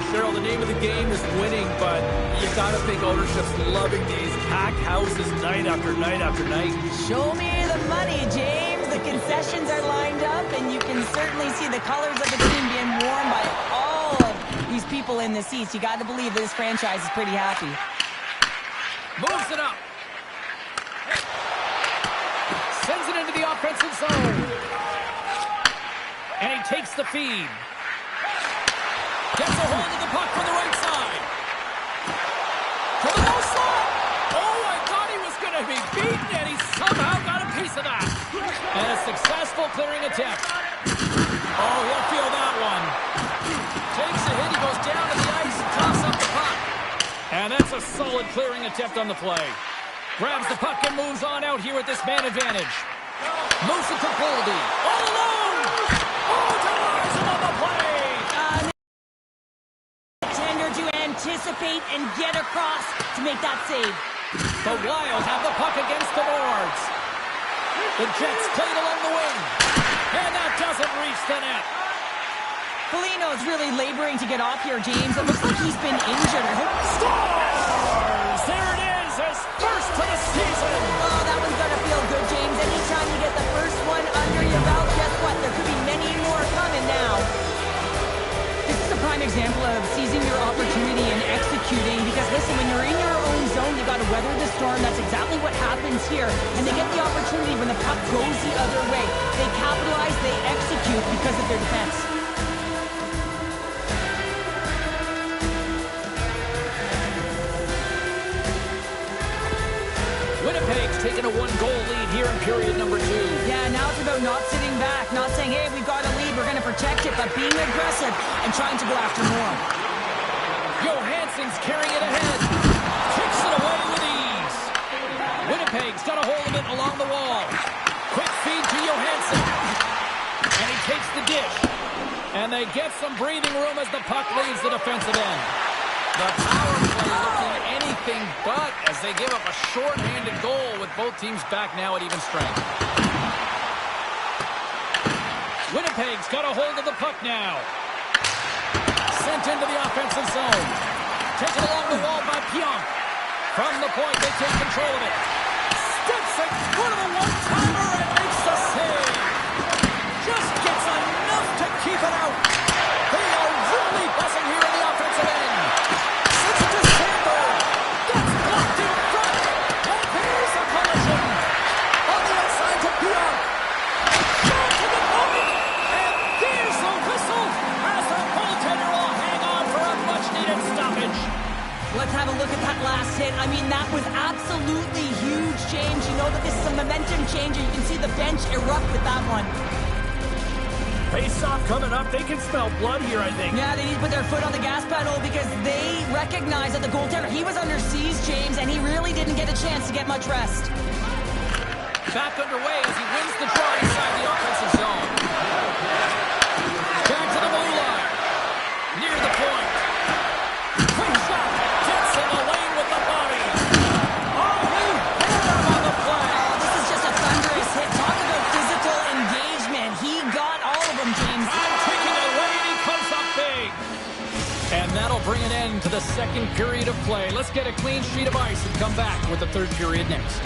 Cheryl, the name of the game is winning, but you got to think ownership's loving these packed houses night after night after night. Show me the money, James. The concessions are lined up, and you can certainly see the colors of the team being worn by all of these people in the seats. You got to believe this franchise is pretty happy. Moves it up. Sends it into the offensive zone. And he takes the feed. Gets a hold of the puck from the right side. To the low slot. Oh, I thought he was going to be beaten, and he somehow got a piece of that. And a successful clearing attempt. Oh, he'll feel that one. Takes a hit. He goes down to the ice and coughs up the puck. And that's a solid clearing attempt on the play. Grabs the puck and moves on out here with this man advantage. Moves it to Goldie. All alone. Oh, denies him on the play. Tender to anticipate and get across to make that save. The Wild have the puck against the boards. The Jets played along the wing. And that doesn't reach the net. Foligno is really laboring to get off here, James. It looks like he's been injured. Scores! There it is, his first to the season. Oh, that one's gonna feel good, James. Anytime you get the first one under your belt, guess what? There could be many more coming now. This is a prime example of seizing your opportunity and executing, because listen, when you're in your own zone, you gotta weather the storm. That's exactly what happens here. And they get the opportunity when the puck goes the other way. They capitalize, they execute because of their defense. Winnipeg's taken a one-goal lead here in period number 2. Yeah, now it's about not sitting back, not saying, hey, we've got a lead, we're going to protect it, but being aggressive and trying to go after more. Johansson's carrying it ahead. Kicks it away with ease. Winnipeg's got a hold of it along the wall. Quick feed to Johansson. And he takes the dish. And they get some breathing room as the puck leaves the defensive end. The power play looking anything but as they give up a short-handed goal with both teams back now at even strength. Winnipeg's got a hold of the puck now. Sent into the offensive zone. Taken along the wall by Pionk. From the point, they take control of it. Steps it, one of the one-timer and makes the save. Just gets enough to keep it out. They are really buzzing here in the offensive end. Sends it to Sandberg. Gets blocked in front. And there's a collision. On the outside to Pionk. Shot to the point. And there's a whistle as the goaltender will hang on for a much-needed stoppage. Let's have a look at that last hit. I mean, that was absolutely huge, James. You know that this is a momentum changer. You can see the bench erupt with that one. Face-off coming up. They can smell blood here, I think. Yeah, they need to put their foot on the gas pedal because they recognize that the goaltender, he was under siege, James, and he really didn't get a chance to get much rest. Back underway as he wins the draw inside the offensive zone. Back to the blue line. Near the point. Quick shot. Gets in the lane with the body. Oh, he hit him on the play. Oh, this is just a thunderous hit. Talk about physical engagement. He got all of them, James. I'm taking it away and he comes up big. And that'll bring an end to the second period of play. Let's get a clean sheet of ice and come back with the third period next.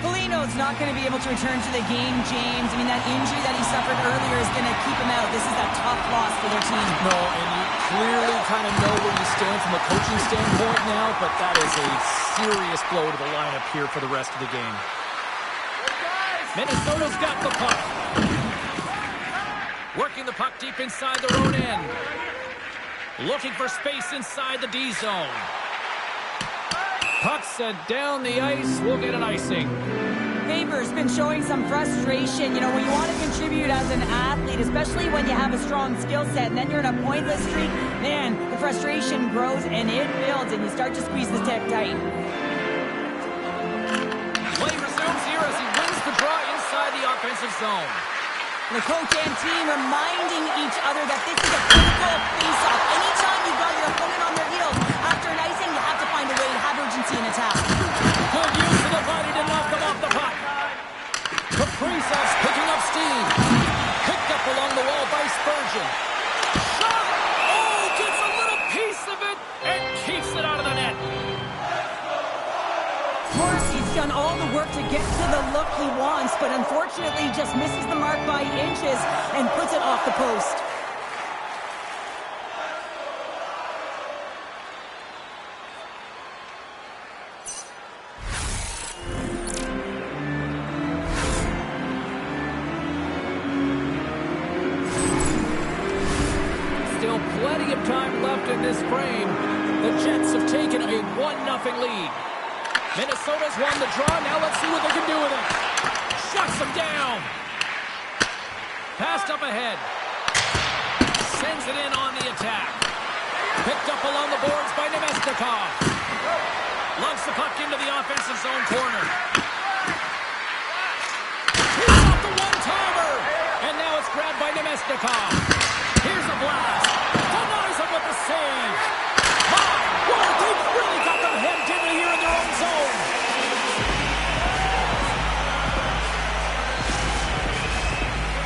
Filipino's not going to be able to return to the game, James. I mean, that injury that he suffered earlier is going to keep him out. This is a tough loss for their team. No, and you clearly kind of know where you stand from a coaching standpoint now, but that is a serious blow to the lineup here for the rest of the game. Minnesota's got the puck. Working the puck deep inside their own end. Looking for space inside the D zone. Puck set down the ice. We'll get an icing. Faber's been showing some frustration. You know, when you want to contribute as an athlete, especially when you have a strong skill set, and then you're in a pointless streak, man, the frustration grows and it builds, and you start to squeeze the stick tight. Play resumes here as he wins the draw inside the offensive zone. The coach and team reminding each other that this is a critical face-off. Anytime you've got your opponent on their heels after an icing, you have to find a way to have urgency in attack. Good use of the body to knock them off the puck. Kaprizov's picking up steam. Picked up along the wall by Spurgeon. Shot! Oh, gets a little piece of it and keeps it out of the net. Of course, he's done all the work to get to the look he wants, but unfortunately just misses the mark by inches and puts it off the post. Still plenty of time left in this frame. The Jets have taken a 1-0 lead. Minnesota's won the draw. Now let's see what they can do with it. Shuts them down. Passed up ahead. Sends it in on the attack. Picked up along the boards by Nemestikov. Lugs the puck into the offensive zone corner. He's off the one-timer. And now it's grabbed by Nemestikov. Here's a blast. Denies him with the save. My word, they've really got them hemmed in here in their own zone.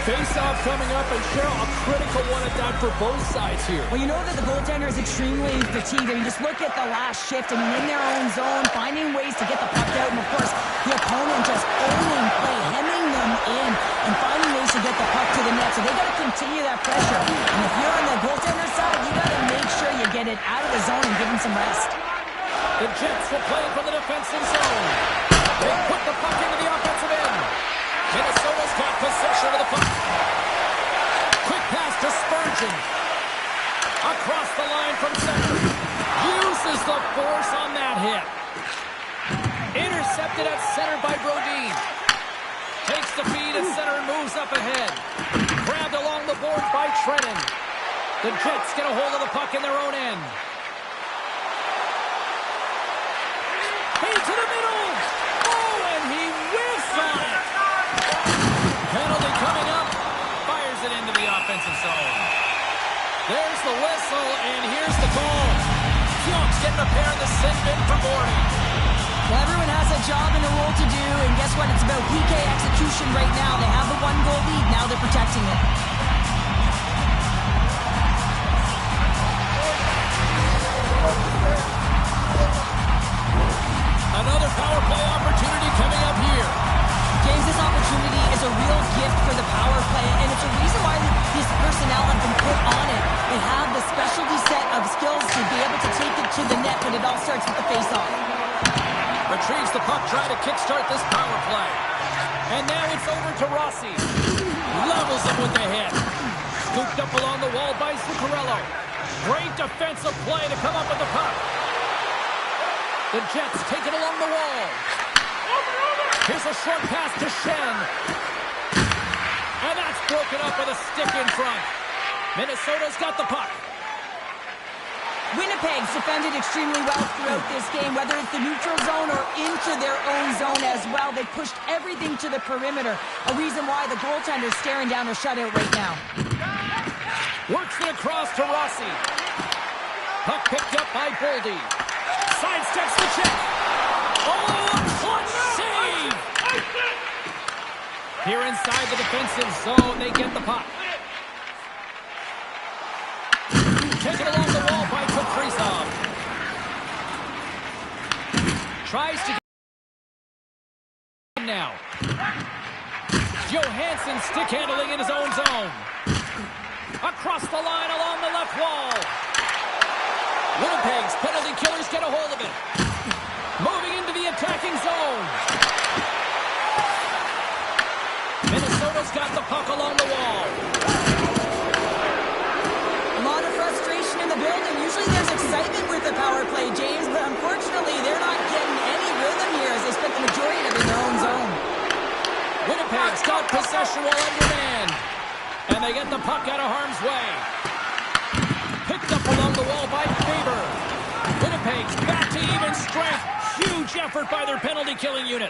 Face-off coming up, and Cheryl, a critical one at that for both sides here. Well, you know that the goaltender is extremely fatigued. I mean, just look at the last shift. I mean, in their own zone, finding ways to get the puck out. And, of course, the opponent just owning play, hemming them in, and finding ways to get the puck to the net. So they got to continue that pressure. And if you're on the goaltender side, you got to make sure you get it out of the zone and give him some rest. The Jets will play from the defensive zone. They put the puck into the offensive end. Minnesota's got possession of the puck. Quick pass to Spurgeon. Across the line from center. Uses the force on that hit. Intercepted at center by Brodin. Takes the feed at center and moves up ahead. Grabbed along the boards by Trennan. The Jets get a hold of the puck in their own end. Feed to the middle. Oh, and he whiffs on it. Penalty coming up. Fires it into the offensive zone. There's the whistle, and here's the call. Fionk's getting a pair in the sin bin for Morty. Well, everyone has a job and a role to do, and guess what? It's about PK execution right now. They have the 1-goal lead. Now they're protecting it. Another power play opportunity coming up here. James, this opportunity is a real gift for the power play, and it's a reason why these personnel have been put on it. They have the specialty skills to be able to take it to the net, but it all starts with the face-off. Retrieves the puck, trying to kickstart this power play. And now it's over to Rossi. Levels him with the hit. Scooped up along the wall by Zuccarello. Great defensive play to come up with the puck. The Jets take it along the wall. Here's a short pass to Shen. And that's broken up with a stick in front. Minnesota's got the puck. Winnipeg's defended extremely well throughout this game, whether it's the neutral zone or into their own zone as well. They pushed everything to the perimeter, a reason why the goaltender's staring down a shutout right now. Works it across to Rossi. Puck picked up by Boldy. Sidesteps the check. Oh, a clutch save! Here inside the defensive zone, they get the puck. Taken along the wall by Kaprizov. Tries to get now. Johansson stick handling in his own zone. Across the line along the left wall. Winnipeg's penalty killers get a hold of it. Moving into the attacking zone. Minnesota's got the puck along the wall. A lot of frustration in the building. Usually there's excitement with the power play, James, but unfortunately they're not getting any rhythm here as they spent the majority of it in their own zone. Winnipeg's got possession while undermanned. And they get the puck out of harm's way. Picked up along the wall by Faber. Winnipeg's back to even strength. Huge effort by their penalty-killing unit.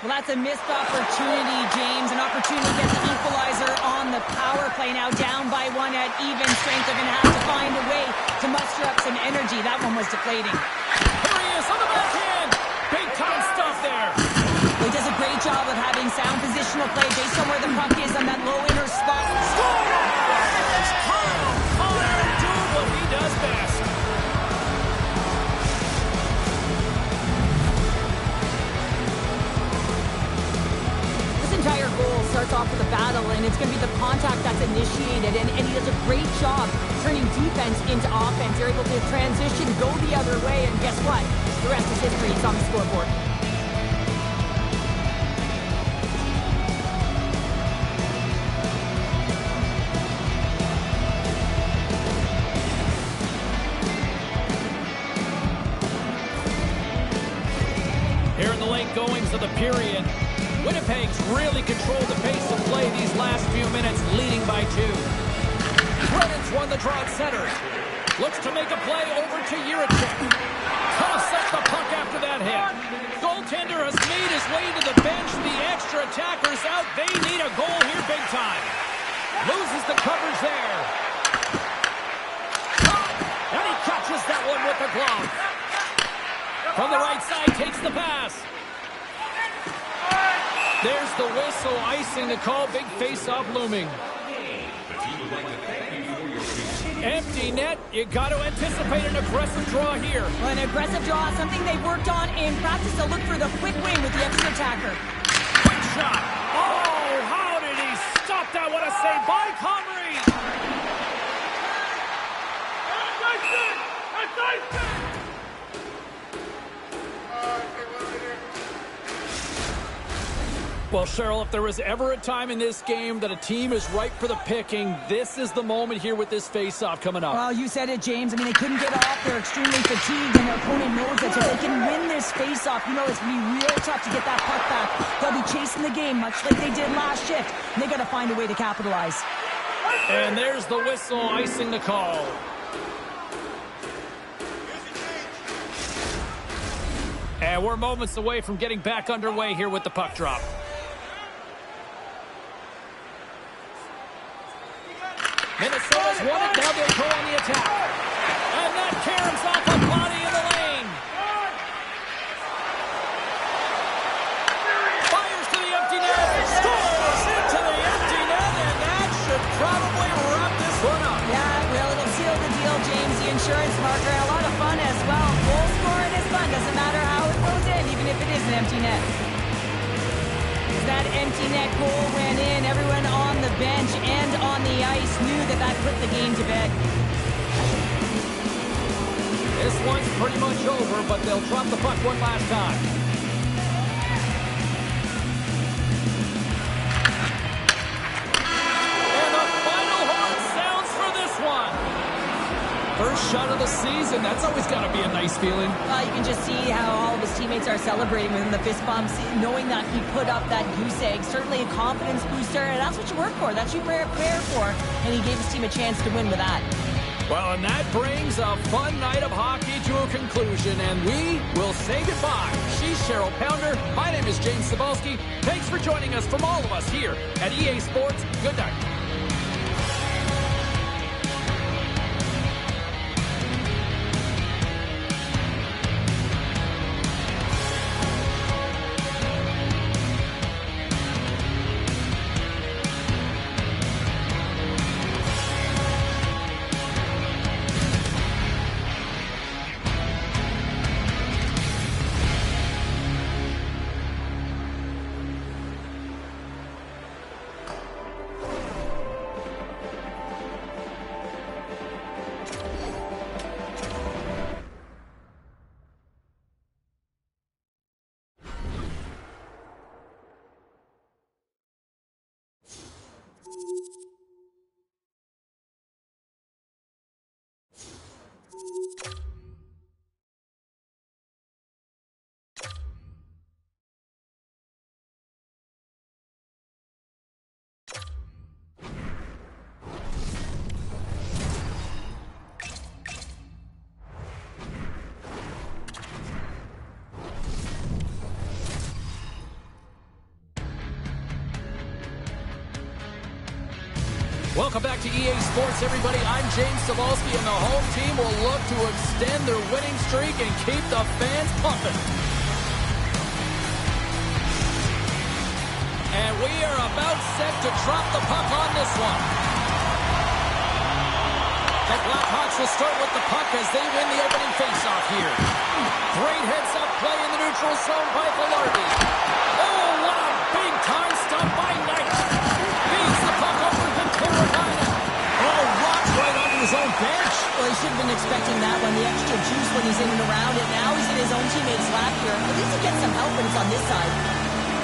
Well, that's a missed opportunity, James. An opportunity to get the equalizer on the power play. Now down by one at even strength. They're going to have to find a way to muster up some energy. That one was deflating. Here he is on the backhand. Big-time stuff there. He does a great job of having sound positional play based on where the puck is on that low inner spot. Scores! Kyle Connor doing what he does best. This entire goal starts off with a battle, and it's going to be the contact that's initiated, and he does a great job turning defense into offense. They're able to transition, go the other way, and guess what? The rest is history. It's on the scoreboard. Here in the late goings of the period, Winnipeg's really controlled the pace of play these last few minutes, leading by 2. Brennan's won the draw at center. Looks to make a play over to Jiricek. Toss up the puck after that hit. Goaltender has made his way to the bench. The extra attackers out. They need a goal here big time. Loses the coverage there. And he catches that one with the glove. From the right side, takes the pass. There's the whistle, icing the call. Big face-off looming. Empty net. You got to anticipate an aggressive draw here. Well, an aggressive draw, something they worked on in practice. They'll look for the quick wing with the extra attacker. Quick shot. Oh, how did he stop that? What a save by Comrie. Well, Cheryl, if there was ever a time in this game that a team is ripe for the picking, this is the moment here with this face-off coming up. Well, you said it, James. I mean, they couldn't get off. They're extremely fatigued, and their opponent knows that. So if they can win this face-off, you know it's going to be real tough to get that puck back. They'll be chasing the game, much like they did last shift. And they got to find a way to capitalize. And there's the whistle, icing the call. And we're moments away from getting back underway here with the puck drop. Minnesota's won it. Now they'll go on the attack. And that caroms off a body in the lane. Fires to the empty net. Scores into the empty net. And that should probably wrap this one up. Yeah, well, it'll seal the deal, James. The insurance marker. A lot of fun as well. Goal scoring is fun. Doesn't matter how it goes in, even if it is an empty net. That empty net goal went in. Everyone on the bench and on the ice knew that that put the game to bed. This one's pretty much over, but they'll drop the puck one last time. And the final horn sounds for this one. First shot of the season. That's always got to be a nice feeling. You can just see how all of his teammates are celebrating with him, the fist bumps, knowing that he put up that goose egg. Certainly a confidence booster, and that's what you work for. That's what you prepare for. And he gave his team a chance to win with that. Well, and that brings a fun night of hockey to a conclusion, and we will say goodbye. She's Cheryl Pounder. My name is James Cebulski. Thanks for joining us from all of us here at EA Sports. Good night. Welcome back to EA Sports, everybody. I'm James Cebulski, and the home team will look to extend their winning streak and keep the fans pumping. And we are about set to drop the puck on this one. The Blackhawks will start with the puck as they win the opening faceoff here. Great heads-up play in the neutral zone by Velarde. Oh, what a big-time stop by Knight. Beats the puck over to Carolina. Oh, rocked right onto his own bench. Well, he should have been expecting that one, the extra juice when he's in and around it. Now he's in his own teammate's lap here. At least he gets some help when it's on this side.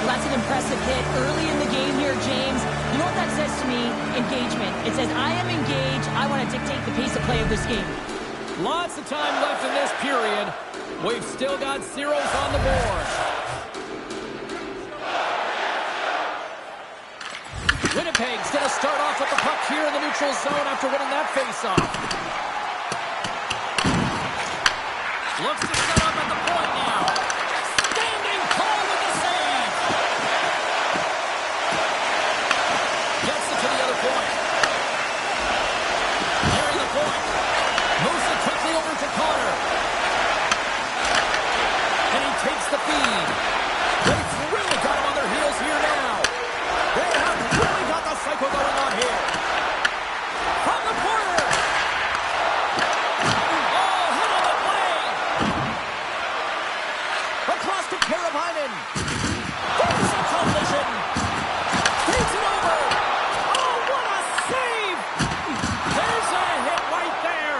Well, that's an impressive hit early in the game here, James. You know what that says to me? Engagement. It says, I am engaged. I want to dictate the pace of play of this game. Lots of time left in this period. We've still got zeros on the board. Winnipeg's going to start off with the puck here in the neutral zone after winning that faceoff. Looks to set up at the point now. Standing tall with the save. Gets it to the other point. Nearing the point. Moves it quickly over to Connor. And he takes the feed. They've really got him on their heels here now. They have really got the cycle going on here. From the corner. Oh, hit on the play. Across to Carolina. There's a collision. Takes it over. Oh, what a save. There's a hit right there.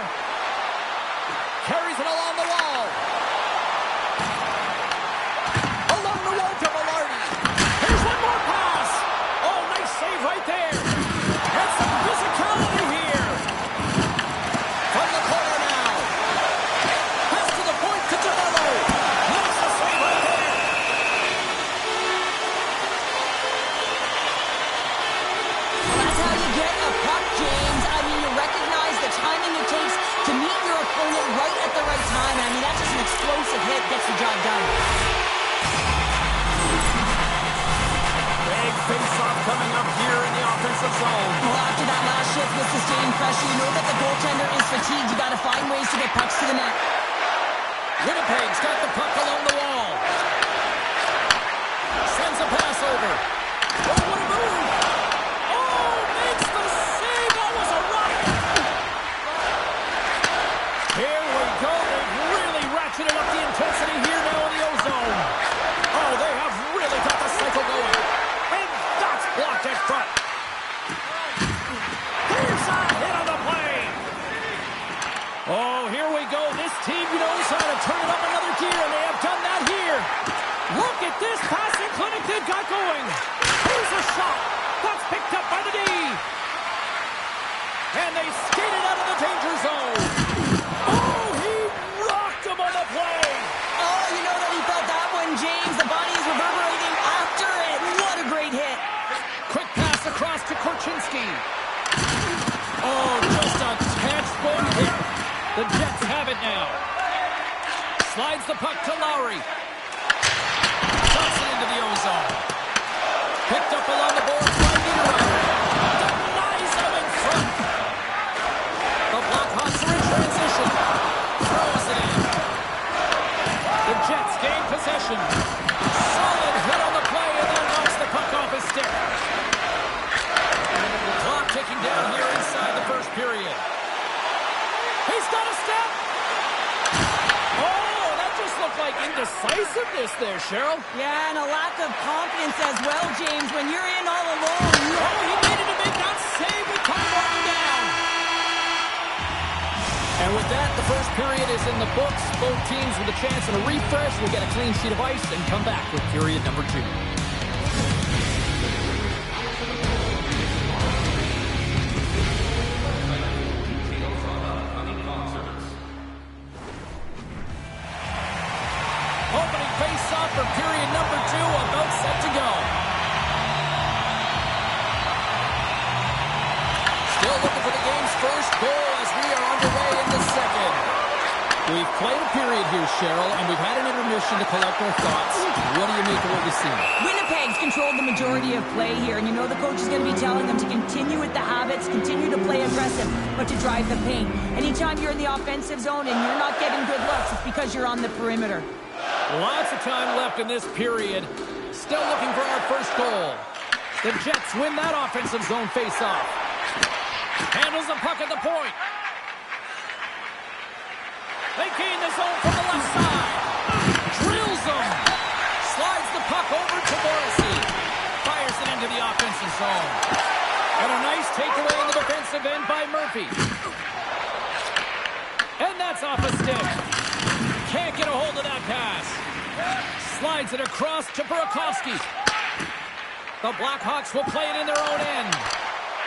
Carries it along the wall. Along the wall to Velarde. Here's one more pass. Oh, nice save right there. And some physicality here. From the corner now. Pass to the point to DeMello. Makes the save right there. Well, that's how you get a puck, James. I mean, you recognize the timing it takes to meet your opponent right at the right time. I mean, that's just an explosive hit, gets the job done. Big face-off coming up here in the offensive zone. Well, after that last shift with sustained pressure, you know that the goaltender is fatigued. You got to find ways to get pucks to the net. Winnipeg's got the puck along the wall. Sends a pass over. Oh, what a move! Oh, makes the save! That was a rocket! Here we go. They've really ratcheted up the intensity here now in the O-zone. Oh, they have really got the cycle going. And that's blocked at front. Here's a hit on the play. Oh, here we go. This team, you Slides the puck to Lowry. Dumps it into the ozone. Picked up along the boards by Nero. Denies him in front. The Blackhawks are in transition. Throws it in. The Jets gain possession. Solid hit on the play and then knocks the puck off his stick. Clock ticking down here inside the first period. He's got a step. Oh, that just looked like indecisiveness there, Cheryl. Yeah, and a lack of confidence as well, James. When you're in all alone, Oh, he needed to make that save with time running down. And with that, the first period is in the books. Both teams with a chance at a refresh will get a clean sheet of ice and come back with period number 2. Opening face-off for period number 2, about set to go. Still looking for the game's first goal as we are underway in the second. We've played a period here, Cheryl, and we've had an intermission to collect our thoughts. What do you make of what we've seen? Winnipeg's controlled the majority of play here, and you know the coach is going to be telling them to continue with the habits, continue to play aggressive, but to drive the paint. Anytime you're in the offensive zone and you're not getting good looks, it's because you're on the perimeter. Lots of time left in this period. Still looking for our first goal. The Jets win that offensive zone face-off. Handles the puck at the point. They gain the zone from the left side. Drills them. Slides the puck over to Morrissey. Fires it into the offensive zone. And a nice takeaway in the defensive end by Murphy. And that's off a stick. Can't get a hold of that pass. Slides it across to Burakovsky. The Blackhawks will play it in their own end.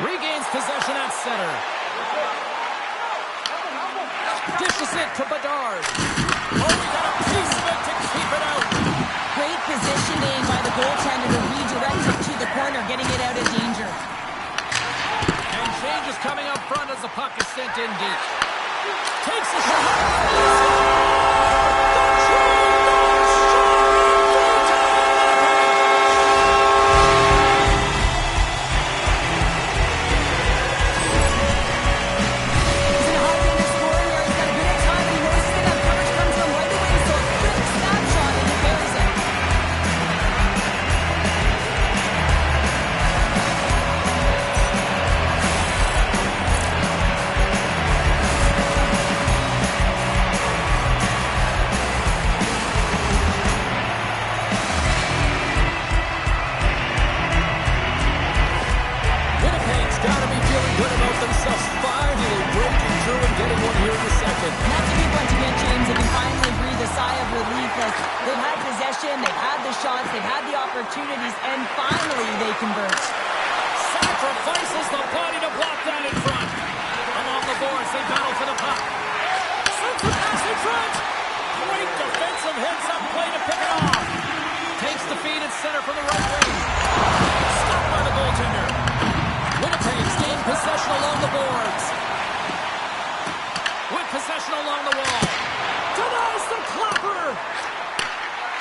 Regains possession at center. Dishes it to Bedard. Oh, we got a piece of it to keep it out. Great positioning by the goaltender to redirect it to the corner, getting it out of danger. And change is coming up front as the puck is sent in deep. Takes a shot. Opportunities, and finally they convert. Sacrifices the body to block that in front. Along the boards, they battle for the puck. Sends the pass in front. Great defensive heads-up play to pick it off. Takes the feed at center from the right wing. Stopped by the goaltender. Winnipeg's gained possession along the boards. With possession along the wall. Denies the clapper.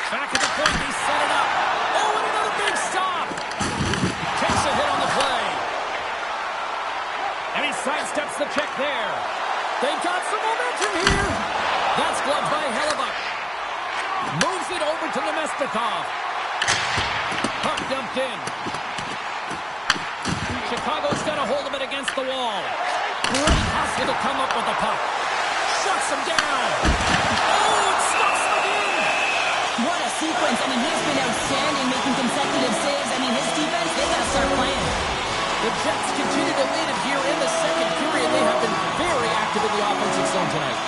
Back at the point, he set it up. Oh, and another big stop. Takes a hit on the play. And he sidesteps the check there. They've got some momentum here. That's gloved by Hellebuck. Moves it over to Nemestikov. Puck dumped in. Chicago's got a hold of it against the wall. Great hustle to come up with the puck. Shuts him down. Oh, it stops the game. What a sequence. I mean, he's been outstanding, making consecutive saves. I mean, his defense, they got to start playing. The Jets continue to lead it here in the second period. They have been very active in the offensive zone tonight.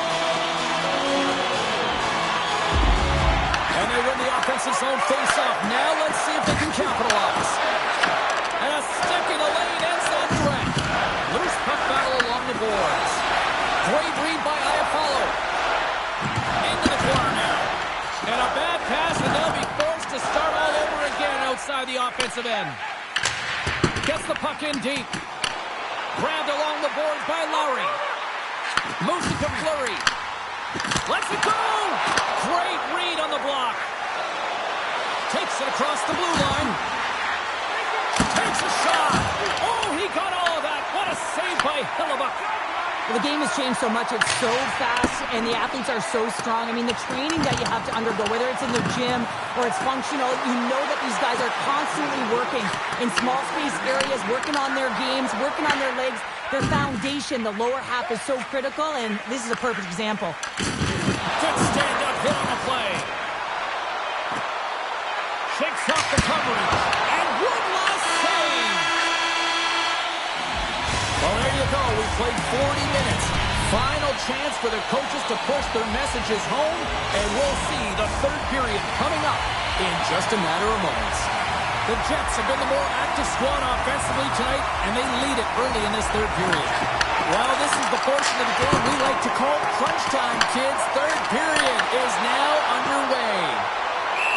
And they win the offensive zone face-off. Now let's see if they can capitalize. And a stick in the lane ends that threat. Loose puck battle along the boards. Great read by Iafallo. Into the corner now. And a bad pass, and they'll be forced to start all over again outside the offensive end. Gets the puck in deep. Grabbed along the boards by Lowry. Moves it to Fleury. Lets it go! the blue line. Takes a shot. Oh, he got all of that. What a save by Salamat. Well, the game has changed so much. It's so fast, and the athletes are so strong. I mean, the training that you have to undergo, whether it's in the gym or it's functional, you know that these guys are constantly working in small space areas, working on their games, working on their legs. Their foundation, the lower half, is so critical, and this is a perfect example. Good stand-up hit on the play. Shakes off the coverage. And one last save. Well, there you go. We played 40 minutes. Final chance for the coaches to push their messages home, and we'll see the third period coming up in just a matter of moments. The Jets have been the more active squad offensively tonight, and they lead it early in this third period. Well, this is the portion of the game we like to call crunch time, kids. Third period is now underway.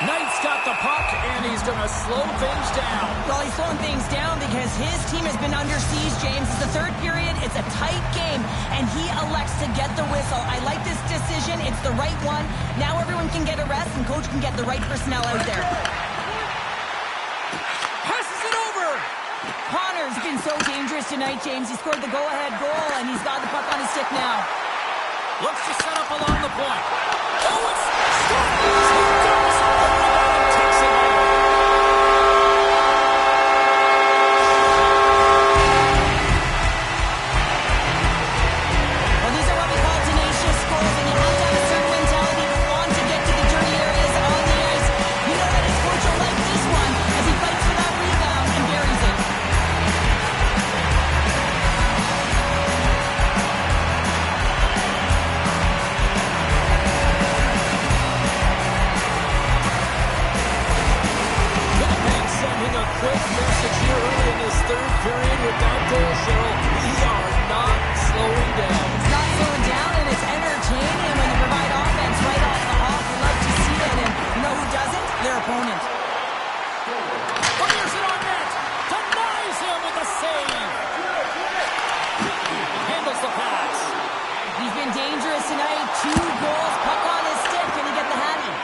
Knight's got the puck, and he's going to slow things down. Well, he's slowing things down because his team has been under siege, James. It's the third period. It's a tight game, and he elects to get the whistle. I like this decision. It's the right one. Now everyone can get a rest, and coach can get the right personnel out there. Passes it over. Connor's been so dangerous tonight, James. He scored the go-ahead goal, and he's got the puck on his stick now. Looks to set up along the point. Oh, it's stopped. He goes over that and takes it home. Well, these are what we call tenacious goals, and you have to have a certain mentality to want to get to the dirty areas on the ice. You know that his coach will like this one as he fights for that rebound and buries it. Winnipeg sending a quick message here early in this third period with that goal, Cheryl. We are not slowing down. It's not slowing down, and it's entertaining when you provide offense right off the hop. We love to see it, and you know who doesn't? Their opponent. Fires it on net. Denies him with a save. Handles the pass. He's been dangerous tonight. 2 goals, puck on his stick. Can he get the hattie?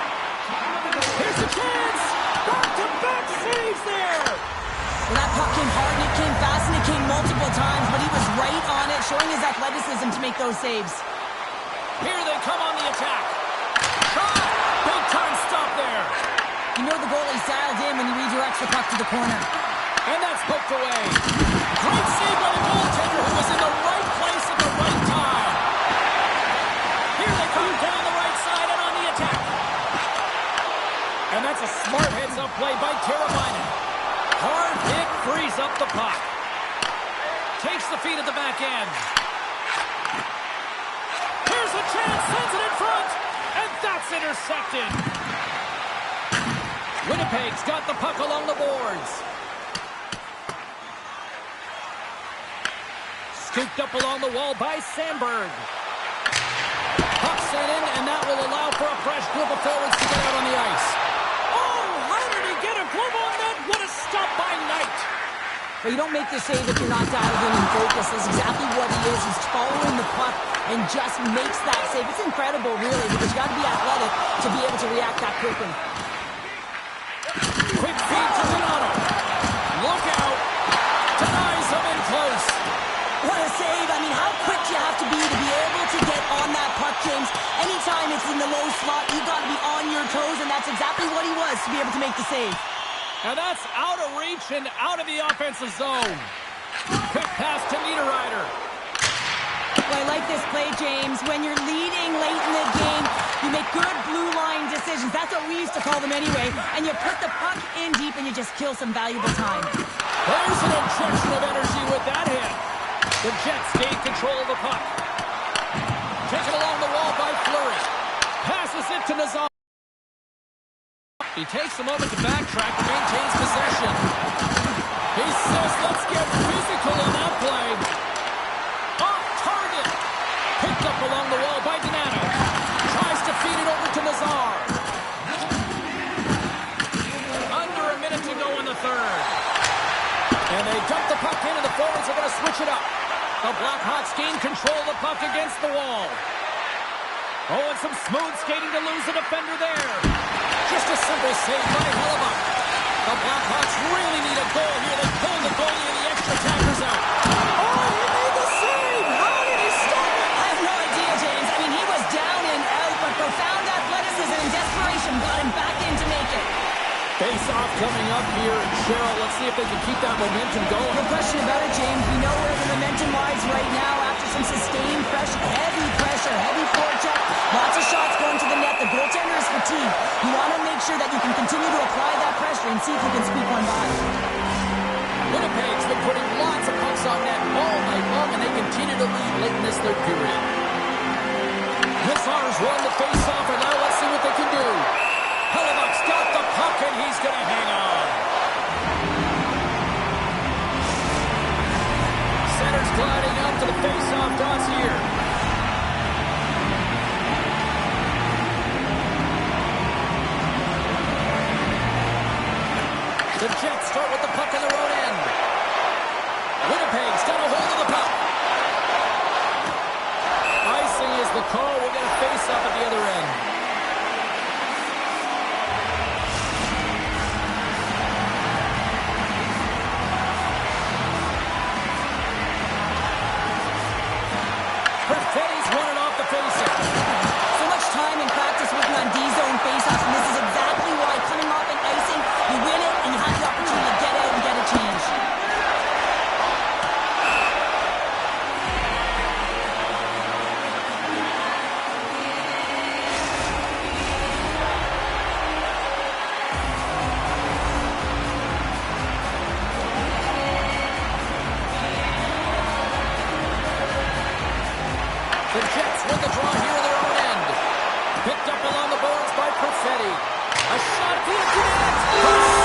Here's a chance. Back-to-back saves there. Well, that puck came hard, and it came fast, and it came multiple times, but he was right on it, showing his athleticism to make those saves. Here they come on the attack. Shot. Big time stop there. You know the goalie's dialed in when he redirects the puck to the corner. And that's poked away. Great save by the goaltender who was in the right place at the right time. Here they come down the right side and on the attack. And that's a smart heads-up play by Teravainen. Hard hit frees up the puck. Takes the feed at the back end. Here's a chance, sends it in front, and that's intercepted. Winnipeg's got the puck along the boards. Scooped up along the wall by Sandberg. Puck sent in, and that will allow for a fresh group of forwards to get out on the ice. Oh, how did he get a glove on that? What a stop by Knight. But you don't make the save if you're not dialed in and focused. That's exactly what he is. He's following the puck and just makes that save. It's incredible, really, because you got to be athletic to be able to react that quickly. Quick feed to Donato. Look out. Denies him in close. What a save. I mean, how quick you have to be able to get on that puck, James. Anytime it's in the low slot, you got to be on your toes, and that's exactly what he was to be able to make the save. And that's out of reach and out of the offensive zone. Quick pass to Niederreiter. Well, I like this play, James. When you're leading late in the game, you make good blue line decisions. That's what we used to call them anyway. And you put the puck in deep and you just kill some valuable time. There's an injection of energy with that hit. The Jets gain control of the puck. Taken along the wall by Fleury. Passes it to Nazar. He takes a moment to backtrack and maintains possession. He says, let's get physical on that play. Off target. Picked up along the wall by Donato. Tries to feed it over to Nazar. Under a minute to go in the third. And they dump the puck in, and the forwards are going to switch it up. The Blackhawks gain control of the puck against the wall. Oh, and some smooth skating to lose a defender there. Just a simple save by Salamat. The Blackhawks really need a goal here. They pulled the goalie and the extra attackers out. Oh, he made the save! How did he stop it? I have no idea, James. I mean, he was down and out, but profound athleticism and desperation got him back in to make it. Face-off coming up here. Cheryl, let's see if they can keep that momentum going. No question about it, James. We know where the momentum lies right now after some sustained pressure, heavy forecheck, lots of shots going to the net. The goaltender is fatigued. You want to make sure that you can continue to apply that pressure and see if you can squeak one by. Winnipeg's been putting lots of pucks on net all night long, and they continue to lead late in this third period. Hussars won the face-off, and now let's see what they can do. Salamat's got the puck, and he's going to hang on. Center's gliding up to the face-off dots here. The Jets start with the puck in their own end. Winnipeg's got a hold of the puck. Icing is the call. We'll get a face-off at the other end. Perfetti's running off the face-off. So much time and practice working on D-zone face-offs, and this is exactly why coming off an icing, you win it, and you have the opportunity to get out and get a change. The Jets win the draw here in their own end. Picked up along the boards by Perfetti. A shot at the empty net.